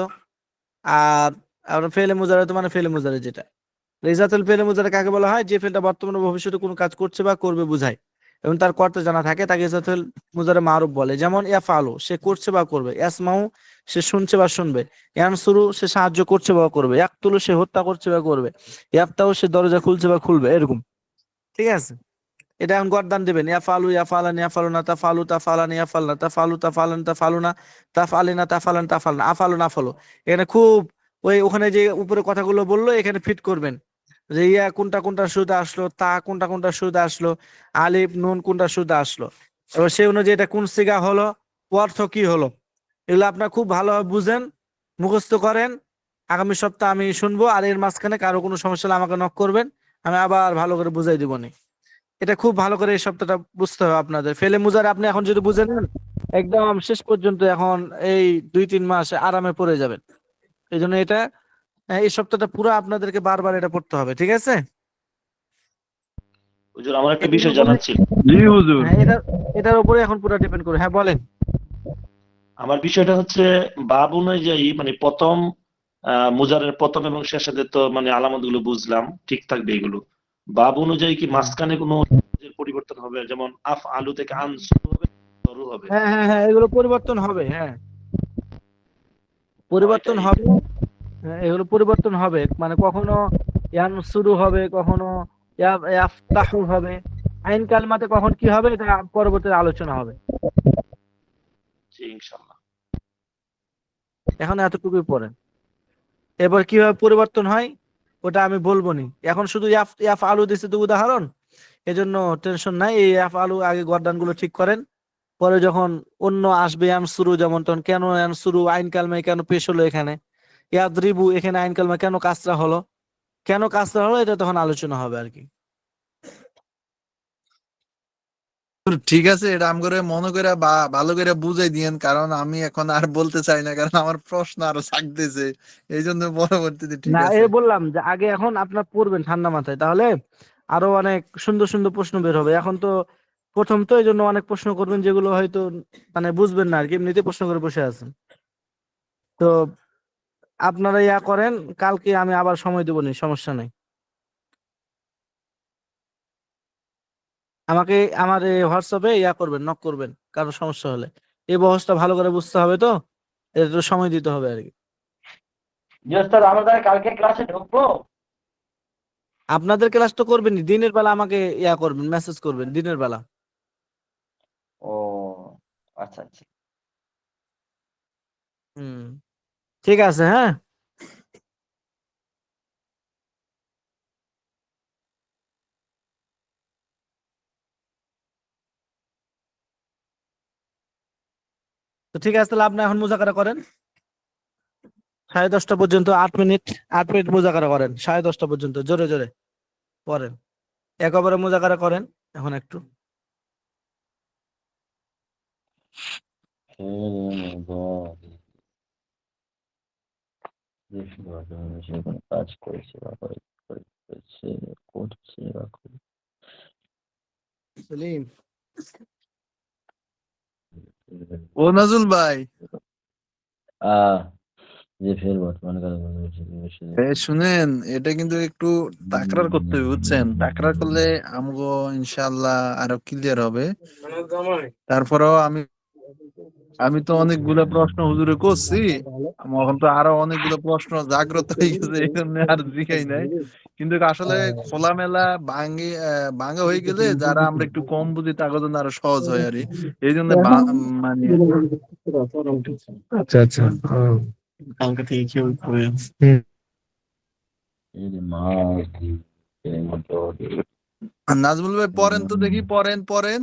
আর আপনার ফেলে মুজারে তো মানে ফেলে মুজারে, যেটা ইজাতুল ফেলে মুজারে কাকে বলা হয়? যে ফেলটা বর্তমানে বা ভবিষ্যতে কোনো কাজ করছে বা করবে বুঝায়, এবং তার কর্তা জানা থাকে, তাকে ইজাতুল মুজারে মারুফ বলে। যেমন ইয়াফালু, সে করছে বা করবে। ইয়াসমাউ, সে শুনছে বা শুনবে। ইয়ানসুরু, সে সাহায্য করছে বা করবে। ইয়াকতুলু, সে হত্যা করছে বা করবে। ইয়াফতাহু, সে দরজা খুলছে বা খুলবে, এরকম, ঠিক আছে? এটা এখন গর্দান দিবেন, ইয়াফালু ইয়াফালান ইয়াফালুনা, তাফালু তাফালান ইয়াফালনা, তাফালু তাফালান তাফালুনা, তাফালিনা তাফালান তাফালনা, আফালু নাফালু। এখানে খুব ওখানে যে উপরে কথাগুলো বললো এখানে ফিট করবেন, যে ইয়া কোনটা কোনটা শুরুতে আসলো, তা কোনটা কোনটা শুরুতে আসলো, আলিফ নুন কোনটা শুরুতে আসলো, এবার সেই অনুযায়ী এটা কোন সিগা হলো, অর্থ কি হলো, এগুলো আপনার খুব ভালোভাবে বুঝেন, মুখস্থ করেন। আগামী সপ্তাহে আমি শুনবো, আর এর মাঝখানে কারো কোনো সমস্যা হলে আমাকে নক করবেন, আমি আবার ভালো করে বুঝাই দিব নি। এটা খুব ভালো করে এই সপ্তাহটা বুঝতে হবে আপনাদের। ফেলে মুজারে আপনি এখন যদি বুঝে নেন, একদম শেষ পর্যন্ত এখন এই 2-3 মাস আরামে পড়ে যাবেন। এই জন্য এটা এই সপ্তাহটা পুরো আপনাদেরকে বারবার এটা পড়তে হবে, ঠিক আছে? হুজুর আমার একটা এটার বিষয় উপরে, জানার ছিল। জি হুজুর। হ্যাঁ, এটার উপরে এখন পুরো ডিপেন্ড করে। হ্যাঁ, বলেন। আমার বিষয়টা হচ্ছে বাব অনুযায়ী মানে প্রথম মুজারের প্রথম এবং শেষের তো মানে আলামত গুলো বুঝলাম, ঠিক থাকবে এগুলো। বাব অনুযায়ী কি মাঝখানে কোনো পরিবর্তন হবে? যেমন আফ আলু থেকে আন শুরু হবে, শুরু হবে। হ্যাঁ, হ্যাঁ, হ্যাঁ, এগুলো পরিবর্তন হবে, হ্যাঁ, এটা পরিবর্তন হবে। হ্যাঁ, এগুলো পরিবর্তন হবে, মানে কখনো ইয়ান শুরু হবে, কখনো ইয়াফতাহু হবে। আইন কালমাতে কখন কি হবে এটা পরবর্তী আলোচনা হবে। জি, ইনশাআল্লাহ। এখন এতটুকুই পড়েন। এবার কিভাবে পরিবর্তন হয় ওটা আমি বলবো নি, এখন শুধু ইয়াফ ইয়াফ আলু দিছে তো উদাহরণ, এজন্য টেনশন নাই। এই ইয়াফ আলু আগে গর্দান গুলো ঠিক করেন, পরে যখন অন্য আসবে ইয়ান শুরু, যেমন তখন কেন ইয়ান শুরু আইন কালমায় কেন পেশ হলো, এখানে ইয়াদরিবু, এখানে আইন কালমা কেন কাসরা হলো, কেন কাসরা হলো, এটা তখন আলোচনা হবে আর কি। ঠিক আছে, এটা আম করে মনে করে বা ভালো করে বুঝাই দিয়েন, কারণ আমি এখন আর বলতে চাই না, কারণ আমার প্রশ্ন আরো থাকতেছে, এই জন্য পরবর্তীতে ঠিক না, আছে। বললাম যে আগে এখন আপনার পড়বেন ঠান্ডা মাথায়, তাহলে আরো অনেক সুন্দর সুন্দর প্রশ্ন বের হবে। এখন তো প্রথম, তো এই জন্য অনেক প্রশ্ন করবেন যেগুলো হয়তো মানে বুঝবেন না আর কি, এমনিতে প্রশ্ন করে বসে আছেন। তো আপনারা ইয়া করেন, কালকে আমি আবার সময় দেবো নি, সমস্যা নেই। আমাকে আমার এই হোয়াটসঅ্যাপে ইয়া করবেন, নক করবেন কারো সমস্যা হলে। এই বহসটা ভালো করে বুঝতে হবে, তো একটু সময় দিতে হবে আর কি। জি ওস্তাদ, আমরা তাহলে কালকে ক্লাসে ঢুকবো? আপনাদের ক্লাস তো করবেনই, দিনের বেলা আমাকে ইয়া করবেন, মেসেজ করবেন দিনের বেলা। ও আচ্ছা আচ্ছা। হুম, ঠিক আছে, হ্যাঁ। তো ঠিক আছে, তাহলে আপনি এখন মুজাকারা করেন 10:30 পর্যন্ত, 8 মিনিট, 8 মিনিট মুজাকারা করেন 10:30 পর্যন্ত, জোরে জোরে পড়েন, একেবারে মুজাকারা করেন এখন একটু। সে কোনো কাজ করেছে বা করেছে, করছে বা সেলিম, ও নাজুল ভাই, আহ যে ফের বর্তমানে কাজ শুনেন, এটা কিন্তু একটু তাকরার করতে হবে, বুঝছেন? তাকরার করলে আমগো ইনশাআল্লাহ আরো ক্লিয়ার হবে। তারপরেও আমি আমি তো অনেকগুলো প্রশ্ন হুজুরে করছি, এখন তো আরো অনেকগুলো প্রশ্ন জাগ্রত হয়ে গেছে, এই জন্য আর জিগাই নাই। কিন্তু আসলে খোলামেলা ভাঙা হয়ে গেলে যারা আমরা একটু কম বুঝি তাদের জন্য আরো সহজ হয় আর কি। এই জন্য মানে আচ্ছা আচ্ছা, কালকে থেকে কি হবে? নাজমুল ভাই পড়েন তো দেখি, পড়েন পড়েন।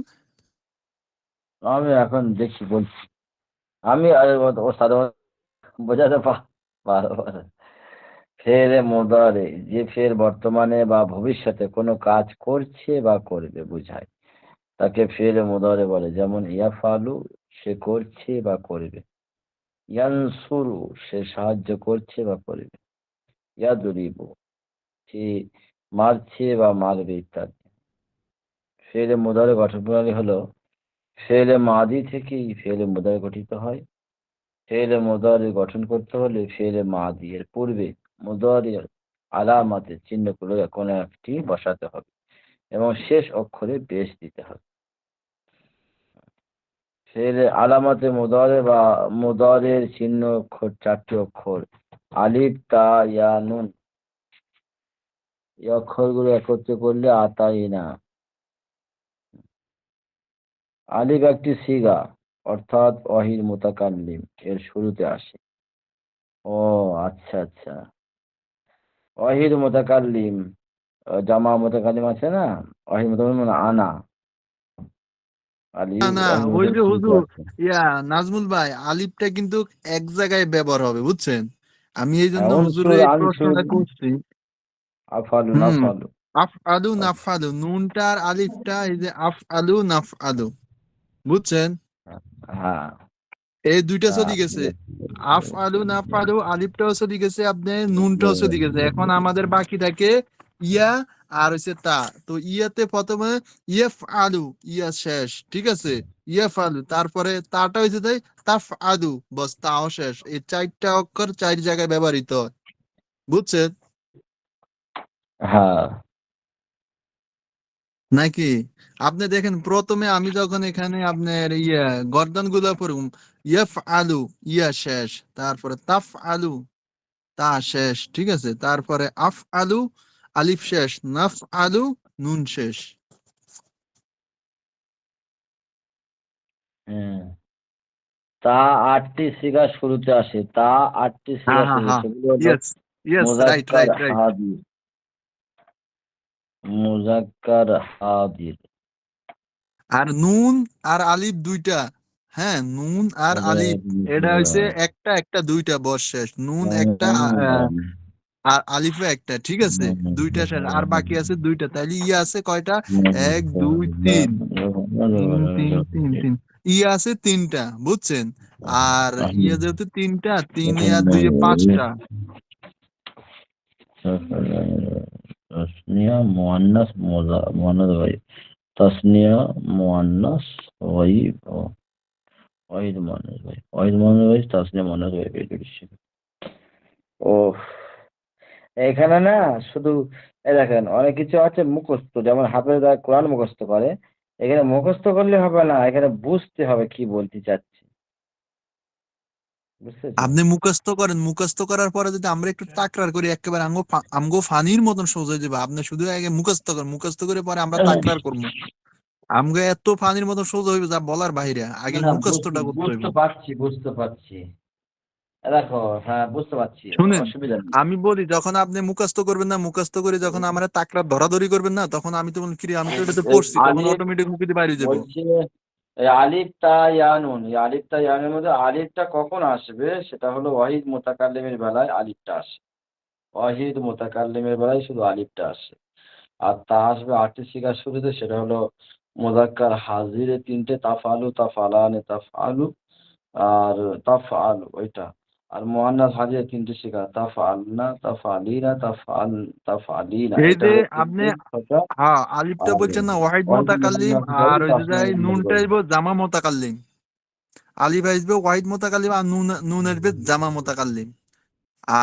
আমি এখন দেখছি বলছি। আমি ও সাধারণ বোঝাতে পারবো না। ফের মুদারে যে ফের বর্তমানে বা ভবিষ্যতে কোনো কাজ করছে বা করবে বুঝায়, তাকে ফের মুদারে বলে। যেমন ইয়াফালু, সে করছে বা করবে। ইয়ানসুরু, সে সাহায্য করছে বা করবে। ইয়াদরিবু, সে মারছে বা মারবে ইত্যাদি। ফের মুদারে গঠন প্রণালী হলো, ফের মাদি থেকেই ফের মুদারে গঠিত হয়। ফেলে মুদারি গঠন করতে হলে ফেলে মাদি এর পূর্বে মুদারির আলামাতে চিহ্নগুলো কোনো একটি বসাতে হবে এবং শেষ অক্ষরে পেশ দিতে হবে। ফেলে আলামাতে মুদারে বা মুদারের চিহ্ন অক্ষর 4টি অক্ষর, আলিফ, তা, ইয়া, নুন। এই অক্ষরগুলো একত্রে করলে আতাইনা। আলিফ একটি সিগা, অর্থাৎ ওয়াহিদ মুতাকাল্লিম, এর শুরুতে আসে। ও আচ্ছা আচ্ছা। ওয়াহিদ মুতাকাল্লিম, জামা মুতাকাল্লিম আছে না, ওয়াহিদ মুতাকাল্লিম মানে আনা। না আলিফ না, ওয়াহিদ ওই যে মুতাকাল্লিম শুরুতে হুজুর, আছে। নাজমুল ভাই, আলিফটা কিন্তু এক জায়গায় ব্যবহার হবে, বুঝছেন? আমি এই জন্য হুজুরে উনসুর এই আনসুর প্রশ্নটা করছি। আফালু হুম, নাফালু। আফ আলু নাফালু, নুনটা আর আলিফটা, এই যে আফ আলু নাফ আলু, বুঝছেন? হ্যাঁ এই দুইটা হ্যাঁ, চলে গেছে। আফ আলু নাফ আলু, আলিফটাও চলে গেছে, আপনার নুনটাও চলে গেছে। এখন আমাদের বাকি থাকে ইয়া আর হচ্ছে তা। তো ইয়াতে প্রথমে ইয়েফ আলু, ইয়া শেষ, ঠিক আছে? ইয়েফ আলু, তারপরে তাটা হয়েছে তাই তাফ আলু, বস তাও শেষ। এই 4টা অক্ষর 4 জায়গায় ব্যবহৃত হয়, বুঝছেন হ্যাঁ। নাকি? আপনি দেখেন, প্রথমে আমি যখন এখানে আপনার গর্দান গুলা পড়ব, ইয়েফ আলু, ইয়া শেষ, তারপরে তাফ আলু, তা শেষ, ঠিক আছে? তারপরে আফ আলু, আলিফ শেষ, নাফ আলু, নুন শেষ। হুম, তা 8টি সিগা শুরুতে আসে। তা 8টি হ্যাঁ সিগা হ্যাঁ শুরুতে, হ্যাঁ, সেগুলো হলো ইয়েস ইয়েস, রাইট মুজাক্কার রাইট রাইট। হাদির, মুজাক্কার হাদির। আর নুন আর আলিফ দুইটা, হ্যাঁ, নুন আর আলিফ, এটা হচ্ছে একটা একটা দুইটা বস শেষ, নুন একটা আর আলিফে একটা, ঠিক আছে, দুইটা শেষ, আর বাকি আছে দুইটা, তাইলে ইয়া আছে কয়টা? 1 2 3 3 3 3 3 ইয়া আছে তিনটা, বুঝছেন? আর ইয়া যেহেতু তিনটা, 3 আর 2 এ 5টা। তাসনিয়া মুয়ান্নাস মুয়ান্নাস গায়ব, তাসনিয়া মুয়ান্নাস গায়ব, ওয়াহিদ মুয়ান্নাস গায়ব, ওয়াহিদ মুয়ান্নাস গায়ব, তাসনিয়া মুয়ান্নাস গায়ব, এই দুটি শিখে। ও এখানে না শুধু দেখেন অনেক কিছু আছে মুখস্থ, যেমন হাফেজরা কোরআন মুখস্থ করে, এখানে মুখস্থ করলে হবে না, এখানে বুঝতে হবে কি বলতে চাচ্ছে, বুঝতেছেন? আপনি মুখস্থ করেন, মুখস্থ করার পরে যদি আমরা একটু তাকরার করি, একেবারে আমগো ফানির মতন সোজা হয়ে যাবে। আপনি শুধু আগে মুখস্থ করেন, মুখস্থ করে পরে আমরা তাকরার করবো, আমগো এত ফানির মতন সোজা হইবে যা বলার বাইরে। আগে না, মুখস্থটা করতে হইবে। বুঝতে পারছি। দেখো, হ্যাঁ বুঝতে পারছি, শুনেন, অসুবিধা নেই। আমি বলি যখন আপনি মুখস্থ করবেন না, মুখস্থ করে যখন আমরা তাকরার ধরাধরি করবেন না, তখন আমি তখন কি আমি তো এটাতে এই পড়ছি, তখন আলিফ অটোমেটিক মুখে দিয়ে বাইরে যাবো। বলছে এই আলিফ তা ইয়া নুন, এই আলিফ তা ইয়া নুনের মধ্যে আলিফটা কখন আসবে, সেটা হলো ওয়াহিদ মুতাকাল্লিমের বেলায় আলিফটা আসে, ওয়াহিদ মুতাকাল্লিমের বেলায় শুধু আলিফটা আসে। আর তা আসবে আটটি শিকার শুরুতে, সেটা হলো মুজাক্কার হাজিরে তিনটে, তাফআলু তাফআলানে তাফআলু আর তাফআলু ওইটা। আর মুআন্নাস হাজিরে তিনটে শিখা, তাফআলনা তাফআলিনা তাফআলিনা, এই এটা যে হলো আপনি, তিনটে ছটা। হ্যাঁ, আলিফটা আর বলছেন না ওয়াহিদ ওয়াহিদ মোতাকাল্লিম, আর ওই যে তাসনিয়া নুনটা আসবে জামা মোতাকাল্লিম। আলিফ আসবে ওয়াহিদ মোতাকাল্লিম, আর নুন আসবে জামা মোতাকাল্লিম।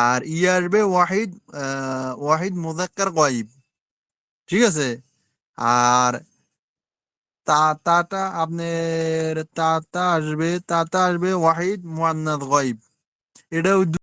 আর ইয়া আসবে ওয়াহিদ মুযাক্কার গায়ব, ঠিক আছে। আর তাটা আপনার তাতা আসবে ওয়াহিদ মুআন্নাস গায়ব। এটা